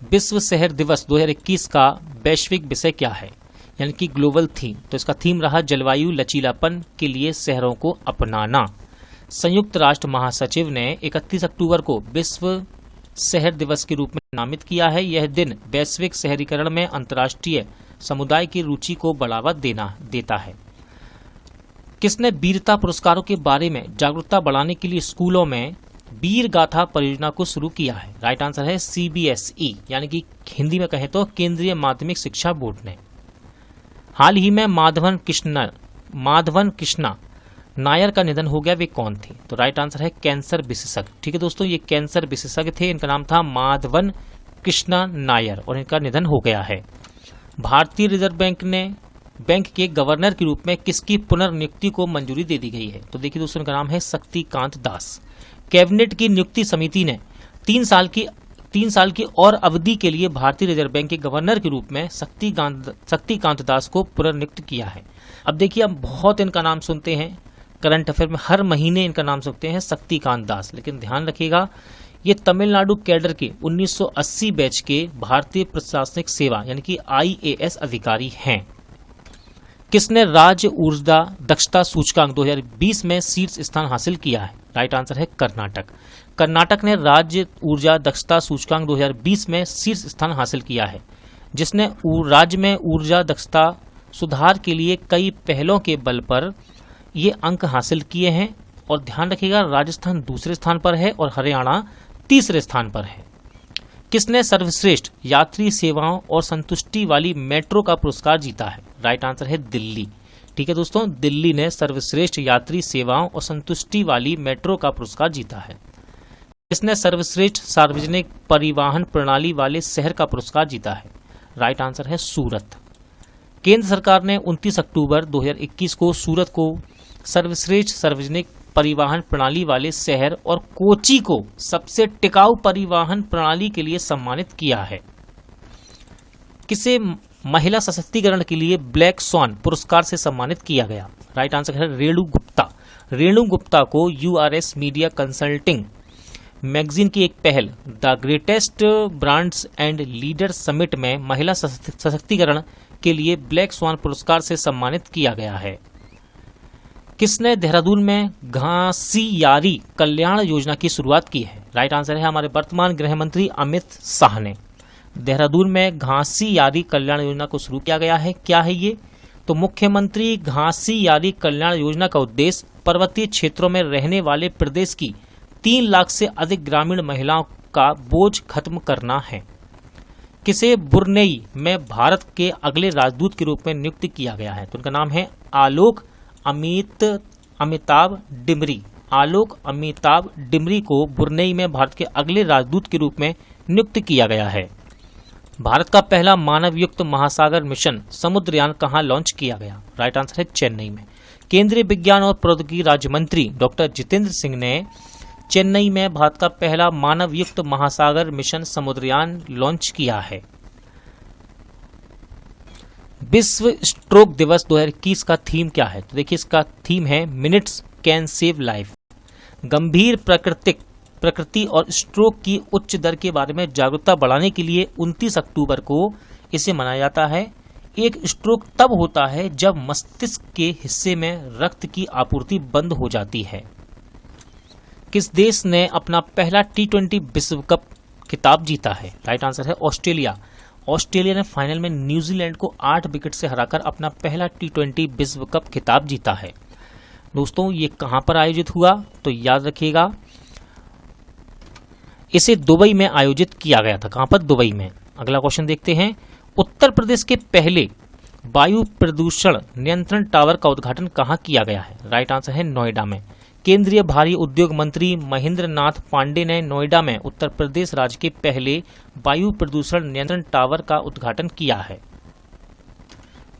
Speaker 1: विश्व शहर दिवस 2021 का वैश्विक विषय क्या है, यानी कि ग्लोबल थीम? तो इसका थीम रहा जलवायु लचीलापन के लिए शहरों को अपनाना। संयुक्त राष्ट्र महासचिव ने 31 अक्टूबर को विश्व शहर दिवस के रूप में नामित किया है। यह दिन वैश्विक शहरीकरण में अंतर्राष्ट्रीय समुदाय की रुचि को बढ़ावा देता है। किसने वीरता पुरस्कारों के बारे में जागरूकता बढ़ाने के लिए स्कूलों में वीर गाथा परियोजना को शुरू किया है? राइट आंसर है CBSE, यानी कि हिंदी में कहें तो केंद्रीय माध्यमिक शिक्षा बोर्ड ने। हाल ही में माधवन कृष्णा नायर का निधन हो गया, वे कौन थे? तो राइट आंसर है कैंसर विशेषज्ञ। ठीक है दोस्तों, ये कैंसर विशेषज्ञ थे, इनका नाम था माधवन कृष्णा नायर और इनका निधन हो गया है। भारतीय रिजर्व बैंक के गवर्नर के रूप में किसकी पुनर्नियुक्ति को मंजूरी दे दी गई है? तो देखिए दोस्तों, इनका नाम है शक्तिकांत दास। कैबिनेट की नियुक्ति समिति ने 3 साल की और अवधि के लिए भारतीय रिजर्व बैंक के गवर्नर के रूप में शक्तिकांत दास को पुनर्नियुक्त किया है। अब देखिए, हम बहुत इनका नाम सुनते हैं करंट अफेयर में, हर महीने इनका नाम सुनते हैं शक्तिकांत दास, लेकिन ध्यान रखिएगा ये तमिलनाडु कैडर के 1980 बैच के भारतीय प्रशासनिक सेवा यानी कि IAS अधिकारी हैं। किसने राज्य ऊर्जा दक्षता सूचकांक 2020 में शीर्ष स्थान हासिल किया है? राइट आंसर है कर्नाटक। कर्नाटक ने राज्य ऊर्जा दक्षता सूचकांक 2020 में शीर्ष स्थान हासिल किया है, जिसने राज्य में ऊर्जा दक्षता सुधार के लिए कई पहलों के बल पर ये अंक हासिल किए हैं। और ध्यान रखिएगा, राजस्थान दूसरे स्थान पर है और हरियाणा तीसरे स्थान पर है। किसने सर्वश्रेष्ठ यात्री सेवाओं और संतुष्टि वाली मेट्रो का पुरस्कार जीता है? राइट आंसर है दिल्ली। ठीक है दोस्तों, दिल्ली ने सर्वश्रेष्ठ यात्री सेवाओं और संतुष्टि वाली मेट्रो का पुरस्कार जीता है। किसने सर्वश्रेष्ठ सार्वजनिक परिवहन प्रणाली वाले शहर का पुरस्कार जीता है? राइट आंसर है सूरत। केंद्र सरकार ने 29 अक्टूबर 2021 को सूरत को सर्वश्रेष्ठ सार्वजनिक परिवहन प्रणाली वाले शहर और कोची को सबसे टिकाऊ परिवहन प्रणाली के लिए सम्मानित किया है। किसे महिला सशक्तिकरण के लिए ब्लैक स्वॉन पुरस्कार से सम्मानित किया गया? राइट आंसर है रेणु गुप्ता। रेणु गुप्ता को URS मीडिया कंसल्टिंग मैगजीन की एक पहल the greatest brands and leader summit में महिला सशक्तिकरण के लिए ब्लैक स्वॉन पुरस्कार से सम्मानित किया गया है। किसने देहरादून में घासीयारी कल्याण योजना की शुरुआत की है? राइट आंसर है हमारे वर्तमान गृह मंत्री अमित शाह ने। देहरादून में घासीयारी कल्याण योजना को शुरू किया गया है। क्या है ये? तो मुख्यमंत्री घासीयारी कल्याण योजना का उद्देश्य पर्वतीय क्षेत्रों में रहने वाले प्रदेश की 3 लाख से अधिक ग्रामीण महिलाओं का बोझ खत्म करना है। किसे बुरनेई में भारत के अगले राजदूत के रूप में नियुक्त किया गया है? तो उनका नाम है आलोक अमिताभ डिमरी। आलोक अमिताभ डिमरी को बुरनेई में भारत के अगले राजदूत के रूप में नियुक्त किया गया है। भारत का पहला मानव युक्त महासागर मिशन समुद्रयान कहाँ लॉन्च किया गया? राइट आंसर है चेन्नई में। केंद्रीय विज्ञान और प्रौद्योगिकी राज्य मंत्री डॉक्टर जितेंद्र सिंह ने चेन्नई में भारत का पहला मानव युक्त महासागर मिशन समुद्रयान लॉन्च किया है। विश्व स्ट्रोक दिवस 2021 का थीम क्या है? तो देखिए, इसका थीम है मिनट्स कैन सेव लाइफ। गंभीर प्रकृति और स्ट्रोक की उच्च दर के बारे में जागरूकता बढ़ाने के लिए 29 अक्टूबर को इसे मनाया जाता है। एक स्ट्रोक तब होता है जब मस्तिष्क के हिस्से में रक्त की आपूर्ति बंद हो जाती है। किस देश ने अपना पहला T20 विश्व कप खिताब जीता है? राइट आंसर है ऑस्ट्रेलिया। ऑस्ट्रेलिया ने फाइनल में न्यूजीलैंड को 8 विकेट से हराकर अपना पहला T20 विश्व कप खिताब जीता है। दोस्तों, ये कहां पर आयोजित हुआ? तो याद रखिएगा, इसे दुबई में आयोजित किया गया था। कहां पर? दुबई में। अगला क्वेश्चन देखते हैं। उत्तर प्रदेश के पहले वायु प्रदूषण नियंत्रण टावर का उद्घाटन कहां किया गया है? राइट आंसर है नोएडा में। केंद्रीय भारी उद्योग मंत्री महेंद्र नाथ पांडे ने नोएडा में उत्तर प्रदेश राज्य के पहले वायु प्रदूषण नियंत्रण टावर का उद्घाटन किया है।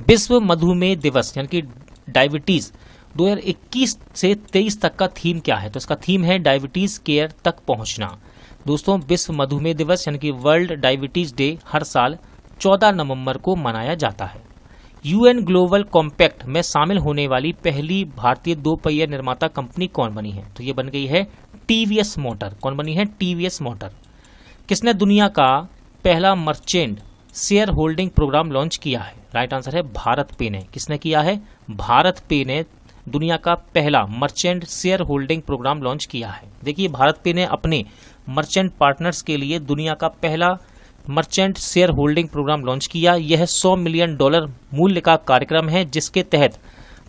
Speaker 1: विश्व मधुमेह दिवस यानी कि डायबिटीज 2021 से 23 तक का थीम क्या है? तो इसका थीम है डायबिटीज केयर तक पहुंचना। दोस्तों, विश्व मधुमेह दिवस यानी कि वर्ल्ड डायबिटीज डे हर साल 14 नवंबर को मनाया जाता है। UN ग्लोबल कॉम्पैक्ट में शामिल होने वाली पहली भारतीय 2 पहिया निर्माता कंपनी कौन बनी है? तो ये बन गई है TVS मोटर। कौन बनी है? TVS motor. किसने दुनिया का पहला merchant share holding programme launch किया है? राइट आंसर है भारत पे ने। किसने किया है? भारत पे ने दुनिया का पहला merchant share holding programme launch किया है। देखिए, भारत पे ने अपने मर्चेंट पार्टनर्स के लिए दुनिया का पहला merchant share holding programme launch किया। यह $100 मिलियन मूल्य का कार्यक्रम है, जिसके तहत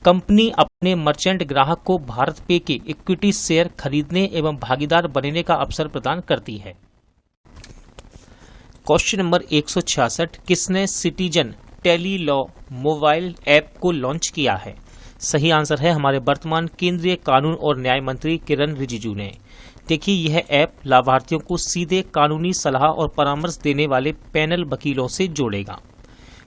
Speaker 1: कंपनी अपने मर्चेंट ग्राहक को भारत पे के इक्विटी शेयर खरीदने एवं भागीदार बनने का अवसर प्रदान करती है। Question number 166। किसने citizen tele law mobile app को लॉन्च किया है? सही आंसर है हमारे वर्तमान केंद्रीय कानून और न्याय मंत्री किरण रिजिजू ने। देखिए, यह ऐप लाभार्थियों को सीधे कानूनी सलाह और परामर्श देने वाले पैनल वकीलों से जोड़ेगा।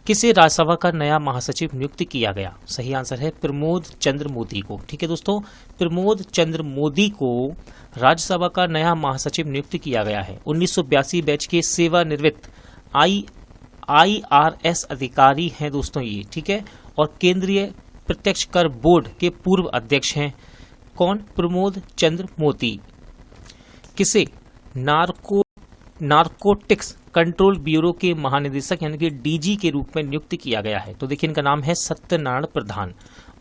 Speaker 1: किसे राज्यसभा का नया महासचिव नियुक्त किया गया? सही आंसर है प्रमोद चंद्र मोदी को। ठीक है दोस्तों, प्रमोद चंद्र मोदी को राज्यसभा का नया महासचिव नियुक्त किया गया है। 1982 बैच के सेवानिवृत्त IRS अधिकारी हैं दोस्तों ये। ठीक है, और केंद्रीय प्रत्यक्ष कर बोर्ड के पूर्व अध्यक्ष हैं। कौन? प्रमोद चंद्र मोदी। किसे नारकोटिक्स कंट्रोल ब्यूरो के महानिदेशक यानी कि डीजी के रूप में नियुक्त किया गया है? तो देखिए इनका नाम है सत्यनारायण प्रधान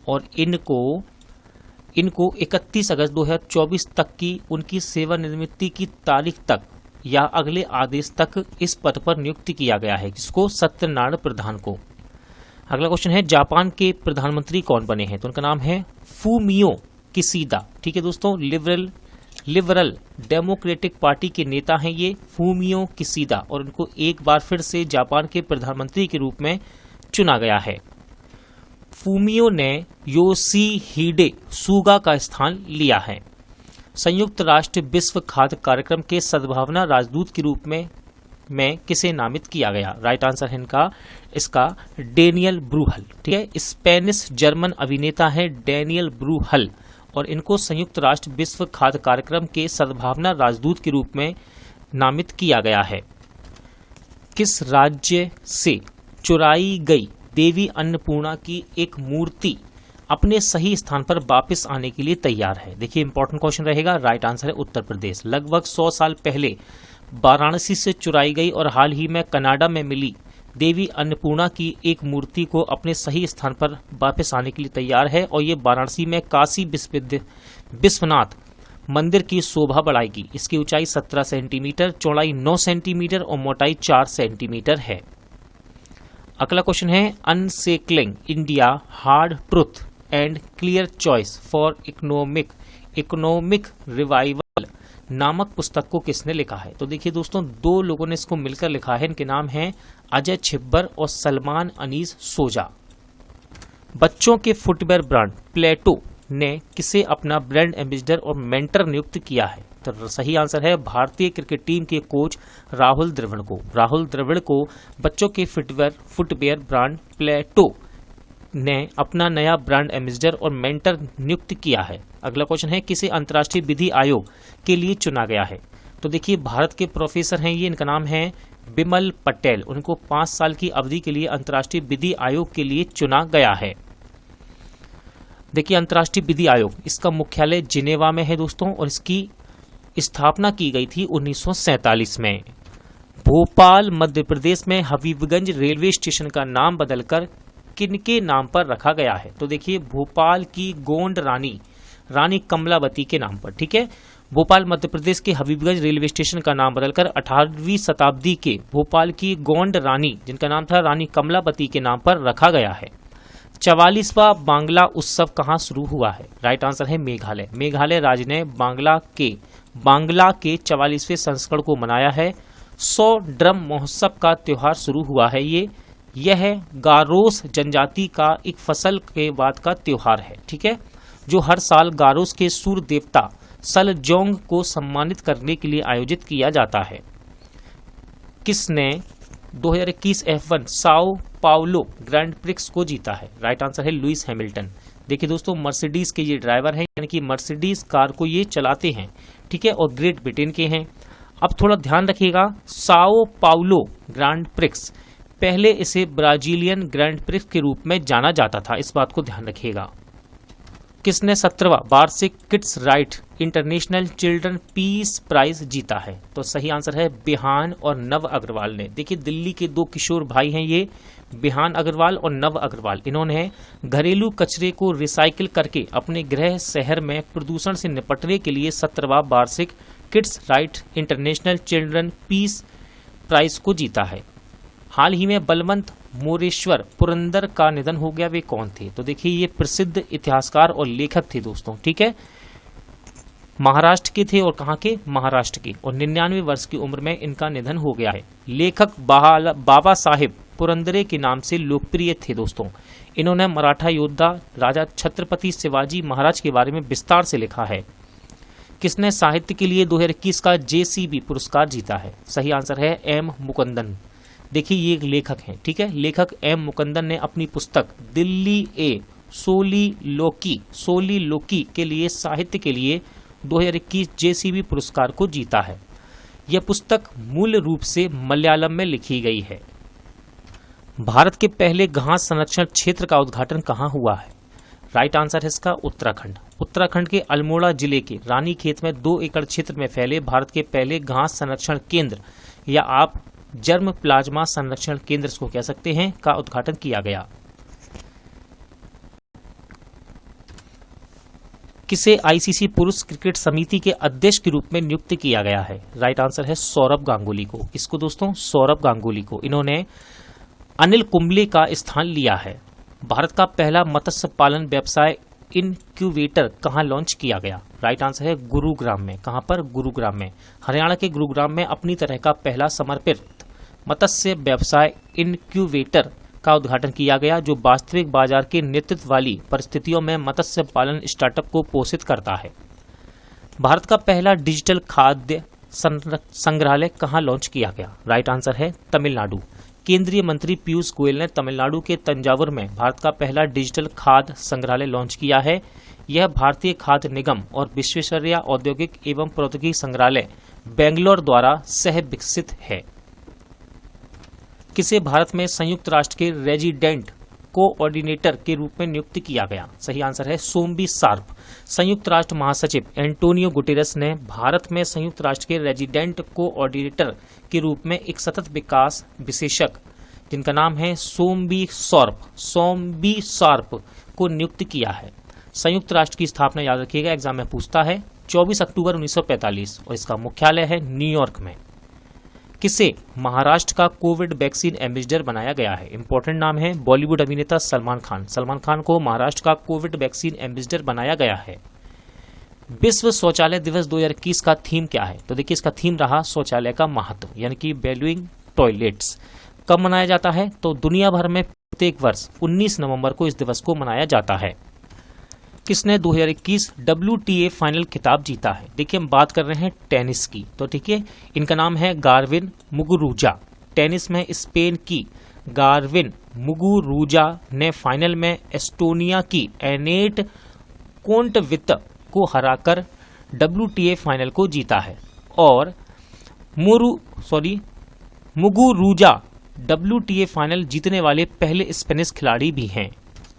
Speaker 1: और इनको 31 अगस्त 2024 तक की उनकी सेवानिवृत्ति की तारीख तक या अगले आदेश तक इस पद पर नियुक्त किया गया है। किसको? सत्यनारायण प्रधान को। अगला क्वेश्चन है जापान के प्रधानमंत्री कौन बने हैं? तो उनका नाम है फूमियो किशिदा। ठीक है दोस्तों, लिबरल डेमोक्रेटिक पार्टी के नेता हैं ये फूमियो किशिदा और उनको एक बार फिर से जापान के प्रधानमंत्री के रूप में चुना गया है। फूमियो ने योशिहिडे सुगा का स्थान लिया है। संयुक्त राष्ट्र विश्व खाद्य कार्यक्रम के सद्भावना राजदूत के रूप में किसे नामित किया गया? राइट आंसर है इसका डेनियल ब्रूहल। ठीक है, स्पेनिश जर्मन अभिनेता है डेनियल ब्रूहल और इनको संयुक्त राष्ट्र विश्व खाद्य कार्यक्रम के सद्भावना राजदूत के रूप में नामित किया गया है। किस राज्य से चुराई गई देवी अन्नपूर्णा की एक मूर्ति अपने सही स्थान पर वापस आने के लिए तैयार है? देखिए इंपॉर्टेंट क्वेश्चन रहेगा। राइट आंसर है उत्तर प्रदेश। लगभग 100 साल पहले वाराणसी से चुराई गई और हाल ही में कनाडा में मिली देवी अन्नपूर्णा की एक मूर्ति को अपने सही स्थान पर वापस आने के लिए तैयार है और ये वाराणसी में काशी विश्वनाथ मंदिर की शोभा बढ़ाएगी। इसकी ऊंचाई 17 सेंटीमीटर, चौड़ाई 9 सेंटीमीटर और मोटाई 4 सेंटीमीटर है। अगला क्वेश्चन है unshackling India hard truth and clear choice for economic revival नामक पुस्तक को किसने लिखा है? तो देखिए दोस्तों, दो लोगों ने इसको मिलकर लिखा है। इनके नाम हैं अजय छिब्बर और सलमान अनीस सोजा। बच्चों के फुटवेयर ब्रांड प्लेटो ने किसे अपना ब्रांड एम्बेसडर और मेंटर नियुक्त किया है? तो सही आंसर है भारतीय क्रिकेट टीम के कोच राहुल द्रविड़ को। राहुल द्रविड़ को बच्चों के फुटवेयर ब्रांड प्लेटो ने अपना नया ब्रांड एम्बेसडर और मेंटर नियुक्त किया है। अगला क्वेश्चन है किसे अंतर्राष्ट्रीय विधि आयोग के लिए चुना गया है? तो देखिए भारत के प्रोफेसर हैं ये, इनका नाम है बिमल पटेल। उनको 5 साल की अवधि के लिए अंतर्राष्ट्रीय विधि आयोग के लिए चुना गया है। देखिए अंतर्राष्ट्रीय विधि आयोग, इसका मुख्यालय जिनेवा में है दोस्तों और इसकी स्थापना की गई थी 1947 में। भोपाल मध्य प्रदेश में हबीबगंज रेलवे स्टेशन का नाम बदलकर किनके नाम पर रखा गया है? तो देखिए भोपाल की गोंड रानी कमलावती के नाम पर। ठीक है, भोपाल मध्य प्रदेश के हबीबगंज रेलवे स्टेशन का नाम बदलकर 18वीं शताब्दी के भोपाल की गोंड रानी, जिनका नाम था रानी कमलावती के नाम पर रखा गया है। 44वां बांग्ला उत्सव कहाँ शुरू हुआ है? राइट आंसर है मेघालय। मेघालय राज्य ने बांग्ला के 44वें संस्करण को मनाया है। 100 ड्रम महोत्सव का त्योहार शुरू हुआ है। यह गारोस जनजाति का एक फसल के बाद का त्योहार है। ठीक है, जो हर साल गारोस के सूर्य देवता सलजोंग को सम्मानित करने के लिए आयोजित किया जाता है। किसने 2021 F1 Sao Paulo grand prix को जीता है? राइट आंसर है लुइस हैमिल्टन। देखिए दोस्तों, मर्सिडीज के ये ड्राइवर हैं, यानी कि मर्सिडीज कार को ये चलाते हैं। ठीक है, और ग्रेट ब्रिटेन के हैं। अब थोड़ा ध्यान रखिएगा, साओ पाउलो ग्रैंड प्रिक्स पहले इसे ब्राजीलियन ग्रैंड प्रिक्स के रूप में जाना जाता था, इस बात को ध्यान रखिएगा। किसने 17वां वार्षिक kids right international children peace prize जीता है? तो सही आंसर है बिहान और नव अग्रवाल ने। देखिए दिल्ली के 2 किशोर भाई हैं ये, बिहान अग्रवाल और नव अग्रवाल। इन्होंने घरेलू कचरे को रिसाइकिल करके अपने गृह शहर में प्रदूषण से निपटने के लिए 17वां वार्षिक kids right international children peace prize को जीता है। हाल ही में बलवंत मोरेश्वर पुरंदर का निधन हो गया, वे कौन थे? तो देखिए ये प्रसिद्ध इतिहासकार और लेखक थे दोस्तों। ठीक है, महाराष्ट्र के थे और कहाँ के? महाराष्ट्र के, और 99 वर्ष की उम्र में इनका निधन हो गया है। लेखक बाबा साहेब पुरंदरे के नाम से लोकप्रिय थे दोस्तों। इन्होंने मराठा योद्धा राजा छत्रपति शिवाजी महाराज के बारे में विस्तार से लिखा है। किसने साहित्य के लिए 2021 का JCB पुरस्कार जीता है? सही आंसर है M मुकुंदन। देखिए ये एक लेखक हैं। ठीक है, लेखक M मुकुंदन ने अपनी पुस्तक दिल्ली ए सोली लोकी के लिए साहित्य के लिए 2021 JCB पुरस्कार को जीता है। यह पुस्तक मूल रूप से मलयालम में लिखी गई है। भारत के पहले घास संरक्षण क्षेत्र का उद्घाटन कहाँ हुआ है? राइट आंसर है इसका उत्तराखंड। उत्तराखंड के अल्मोड़ा जिले के रानीखेत में 2 एकड़ क्षेत्र में फैले भारत के पहले घास संरक्षण केंद्र या आप जर्म प्लाज्मा संरक्षण केंद्र को कह सकते हैं का उद्घाटन किया गया। किसे आईसीसी पुरुष क्रिकेट समिति के अध्यक्ष के रूप में नियुक्त किया गया है? राइट आंसर है सौरभ गांगुली को। इसको दोस्तों सौरभ गांगुली को। इन्होंने अनिल कुंबले का स्थान लिया है। भारत का पहला मत्स्य पालन व्यवसाय इनक्यूबेटर कहां लॉन्च किया गया? राइट आंसर है गुरुग्राम में। कहां पर? गुरुग्राम में। हरियाणा के गुरुग्राम में अपनी तरह का पहला समर्पित मत्स्य व्यवसाय इनक्यूबेटर का उद्घाटन किया गया, जो वास्तविक बाजार के नेतृत्व वाली परिस्थितियों में मत्स्य पालन स्टार्टअप को पोषित करता है। भारत का पहला डिजिटल खाद्य संग्रहालय कहां लॉन्च किया गया? राइट आंसर है तमिलनाडु। केंद्रीय मंत्री पीयूष गोयल ने तमिलनाडु के तंजावुर में भारत का पहला डिजिटल खाद्य संग्रहालय लॉन्च किया है। यह भारतीय खाद्य निगम और विश्वेश्वरैया औद्योगिक एवं प्रौद्योगिकी संग्रहालय बेंगलोर द्वारा सह विकसित है। किसे भारत में संयुक्त राष्ट्र के रेजिडेंट कोऑर्डिनेटर के रूप में नियुक्त किया गया? सही आंसर है सोमबी शार्प। संयुक्त राष्ट्र महासचिव एंटोनियो गुटेरेस ने भारत में संयुक्त राष्ट्र के रेजिडेंट कोऑर्डिनेटर के रूप में एक सतत विकास विशेषज्ञ जिनका नाम है सोमबी शार्प को नियुक्त किया है। संयुक्त राष्ट्र की स्थापना याद रखिएगा, एग्जाम में पूछता है, 24 अक्टूबर 1945 और इसका मुख्यालय है न्यूयॉर्क में। किसे महाराष्ट्र का कोविड वैक्सीन एम्बेसडर बनाया गया है? इंपॉर्टेंट नाम है बॉलीवुड अभिनेता सलमान खान। सलमान खान को महाराष्ट्र का कोविड वैक्सीन एम्बेसडर बनाया गया है। विश्व शौचालय दिवस 2021 का थीम क्या है? तो देखिए इसका थीम रहा शौचालय का महत्व, यानी कि वैल्यूइंग टॉयलेट्स। कब मनाया जाता है? तो दुनिया भर में प्रत्येक वर्ष 19 नवंबर को इस दिवस को मनाया जाता है। किसने 2021 WTA फाइनल खिताब जीता है? देखिए हम बात कर रहे हैं टेनिस की, तो ठीक है, इनका नाम है गार्बिन मुगुरुजा। टेनिस में स्पेन की गार्बिन मुगुरुजा ने फाइनल में एस्टोनिया की एनेट कोंटवित को हराकर WTA फाइनल को जीता है और मुगुरुजा WTA फाइनल जीतने वाले पहले स्पेनिश खिलाड़ी भी हैं।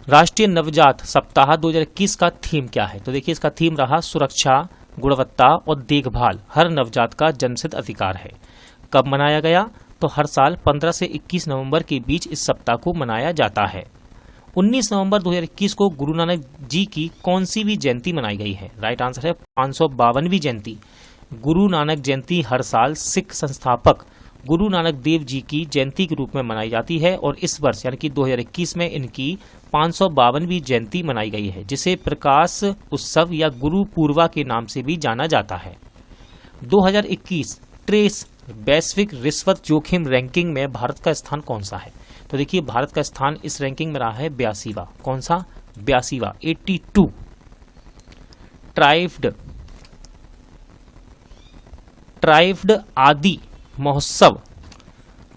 Speaker 1: राष्ट्रीय नवजात सप्ताह 2021 का थीम क्या है? तो देखिए इसका थीम रहा सुरक्षा, गुणवत्ता और देखभाल हर नवजात का जन्मसिद्ध अधिकार है। कब मनाया गया? तो हर साल 15 से 21 नवंबर के बीच इस सप्ताह को मनाया जाता है। 19 नवंबर 2021 को गुरु नानक जी की कौन सी भी जयंती मनाई गई है? राइट आंसर है 552वीं जयंती। गुरु नानक जयंती हर साल सिख संस्थापक गुरु नानक देव जी की जयंती के रूप में मनाई जाती है और इस वर्ष यानी कि 2021 में इनकी 552वीं जयंती मनाई गई है, जिसे प्रकाश उत्सव या गुरु पूर्वा के नाम से भी जाना जाता है। 2021 ट्रेस वैश्विक रिश्वत जोखिम रैंकिंग में भारत का स्थान कौन सा है? तो देखिए भारत का स्थान इस रैंकिंग में रहा है 82वां। कौन सा? 82वां, 82।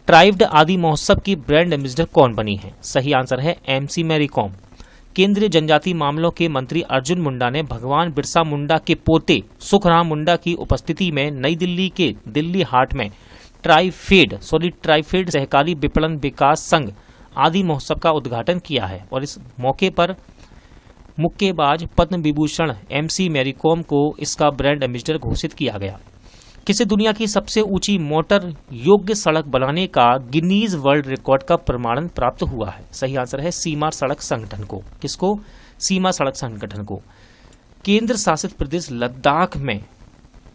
Speaker 1: ट्राइब्ड आदि महोत्सव की ब्रांड एम्बेसडर कौन बनी है? सही आंसर है MC मैरी कॉम। केंद्रीय जनजातीय मामलों के मंत्री अर्जुन मुंडा ने भगवान बिरसा मुंडा के पोते सुखराम मुंडा की उपस्थिति में नई दिल्ली के दिल्ली हाट में ट्राइफेड सहकारी विपणन विकास संघ आदि महोत्सव का उद्घाटन किया है और इस मौके पर मुक्केबाज Padma Vibhushan MC Mary com को इसका ब्रांड एम्बेसडर घोषित किया गया। किसे दुनिया की सबसे ऊंची मोटर योग्य सड़क बनाने का गिनीज वर्ल्ड रिकॉर्ड का प्रमाणन प्राप्त हुआ है? सही आंसर है सीमा सड़क संगठन को। किसको? सीमा सड़क संगठन को। केंद्र शासित प्रदेश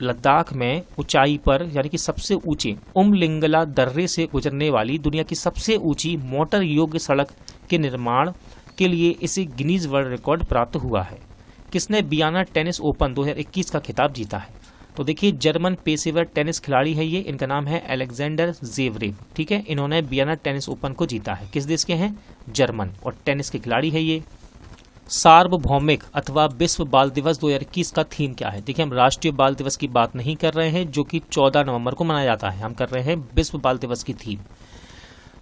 Speaker 1: लद्दाख में ऊंचाई पर यानी कि सबसे ऊंचे उमलिंगला दर्रे से गुजरने वाली दुनिया की सबसे ऊंची मोटर योग्य सड़क के निर्माण के लिए इसे गिनीज वर्ल्ड रिकॉर्ड प्राप्त हुआ है। किसने वियना टेनिस ओपन 2021 का खिताब जीता है? तो देखिए जर्मन पेशेवर टेनिस खिलाड़ी है ये, इनका नाम है अलेक्जेंडर ज़वेरेव। ठीक है, इन्होंने वियना टेनिस ओपन को जीता है। किस देश के हैं? जर्मन, और टेनिस के खिलाड़ी है ये। सार्वभौमिक अथवा विश्व बाल दिवस 2021 का थीम क्या है? देखिए हम राष्ट्रीय बाल दिवस की बात नहीं कर रहे हैं जो कि 14 नवंबर को मनाया जाता है, हम कर रहे हैं विश्व बाल दिवस की थीम।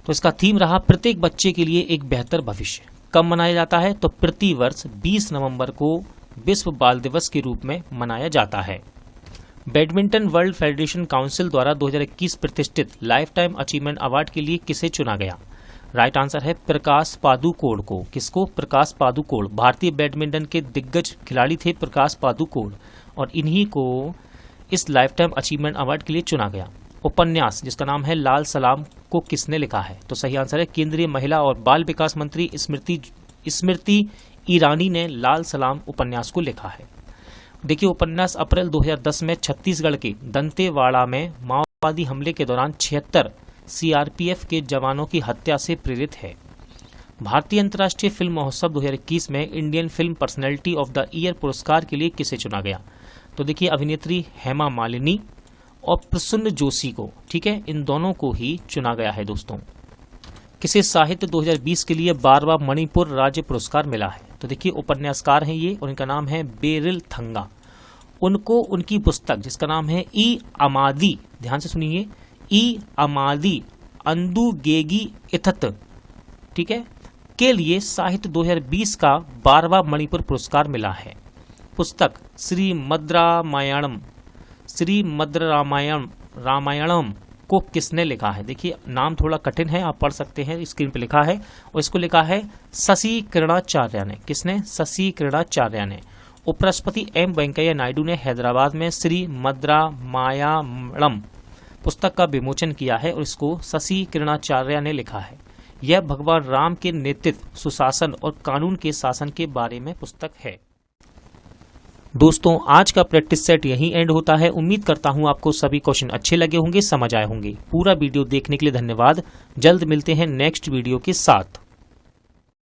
Speaker 1: तो इसका थीम रहा प्रत्येक बच्चे के लिए एक बेहतर भविष्य। कब मनाया जाता है? तो प्रति वर्ष 20 नवंबर को विश्व बाल दिवस के रूप में मनाया जाता है। बैडमिंटन वर्ल्ड फेडरेशन काउंसिल द्वारा 2021 प्रतिष्ठित लाइफ टाइम अचीवमेंट अवार्ड के लिए किसे चुना गया? राइट आंसर है प्रकाश पादुकोण को। किसको? प्रकाश पादुकोण। भारतीय बैडमिंटन के दिग्गज खिलाड़ी थे प्रकाश पादुकोण और इन्हीं को इस लाइफ टाइम अचीवमेंट अवार्ड के लिए चुना गया। उपन्यास जिसका नाम है लाल सलाम को किसने लिखा है? तो सही आंसर है केंद्रीय महिला और बाल विकास मंत्री स्मृति ईरानी ने लाल सलाम उपन्यास को लिखा है। देखिए, उपन्यास अप्रैल 2010 में छत्तीसगढ़ के दंतेवाड़ा में माओवादी हमले के दौरान 76 सीआरपीएफ के जवानों की हत्या से प्रेरित है। भारतीय अंतर्राष्ट्रीय फिल्म महोत्सव 2021 में Indian film personality of the year पुरस्कार के लिए किसे चुना गया? तो देखिए, अभिनेत्री हेमा मालिनी और प्रसून जोशी को, ठीक है, इन दोनों को ही चुना गया है दोस्तों। किसे साहित्य 2020 के लिए 12वां मणिपुर राज्य पुरस्कार मिला है? तो देखिए, उपन्यासकार हैं ये और इनका नाम है बेरिल थंगा। उनको उनकी पुस्तक जिसका नाम है ई अमादी, ध्यान से सुनिए, ई अमादी अंदुगेगी इथत, ठीक है, के लिए साहित्य 2020 का 12वां मणिपुर पुरस्कार मिला है। पुस्तक श्रीमद् रामायणम को किसने लिखा है? देखिए, नाम थोड़ा कठिन है, आप पढ़ सकते हैं, स्क्रीन पे लिखा है और इसको लिखा है शशि किरणाचार्य ने। किसने? शशि किरणाचार्य ने। उपराष्ट्रपति एम वेंकैया नायडू ने हैदराबाद में श्रीमद् रामायणम पुस्तक का विमोचन किया है और इसको शशि किरणाचार्य ने लिखा है। यह भगवान राम के नेतृत्व, सुशासन और कानून के शासन के बारे में पुस्तक है। दोस्तों, आज का प्रैक्टिस सेट यहीं एंड होता है। उम्मीद करता हूं आपको सभी क्वेश्चन अच्छे लगे होंगे, समझ आए होंगे। पूरा वीडियो देखने के लिए धन्यवाद। जल्द मिलते हैं नेक्स्ट वीडियो के साथ।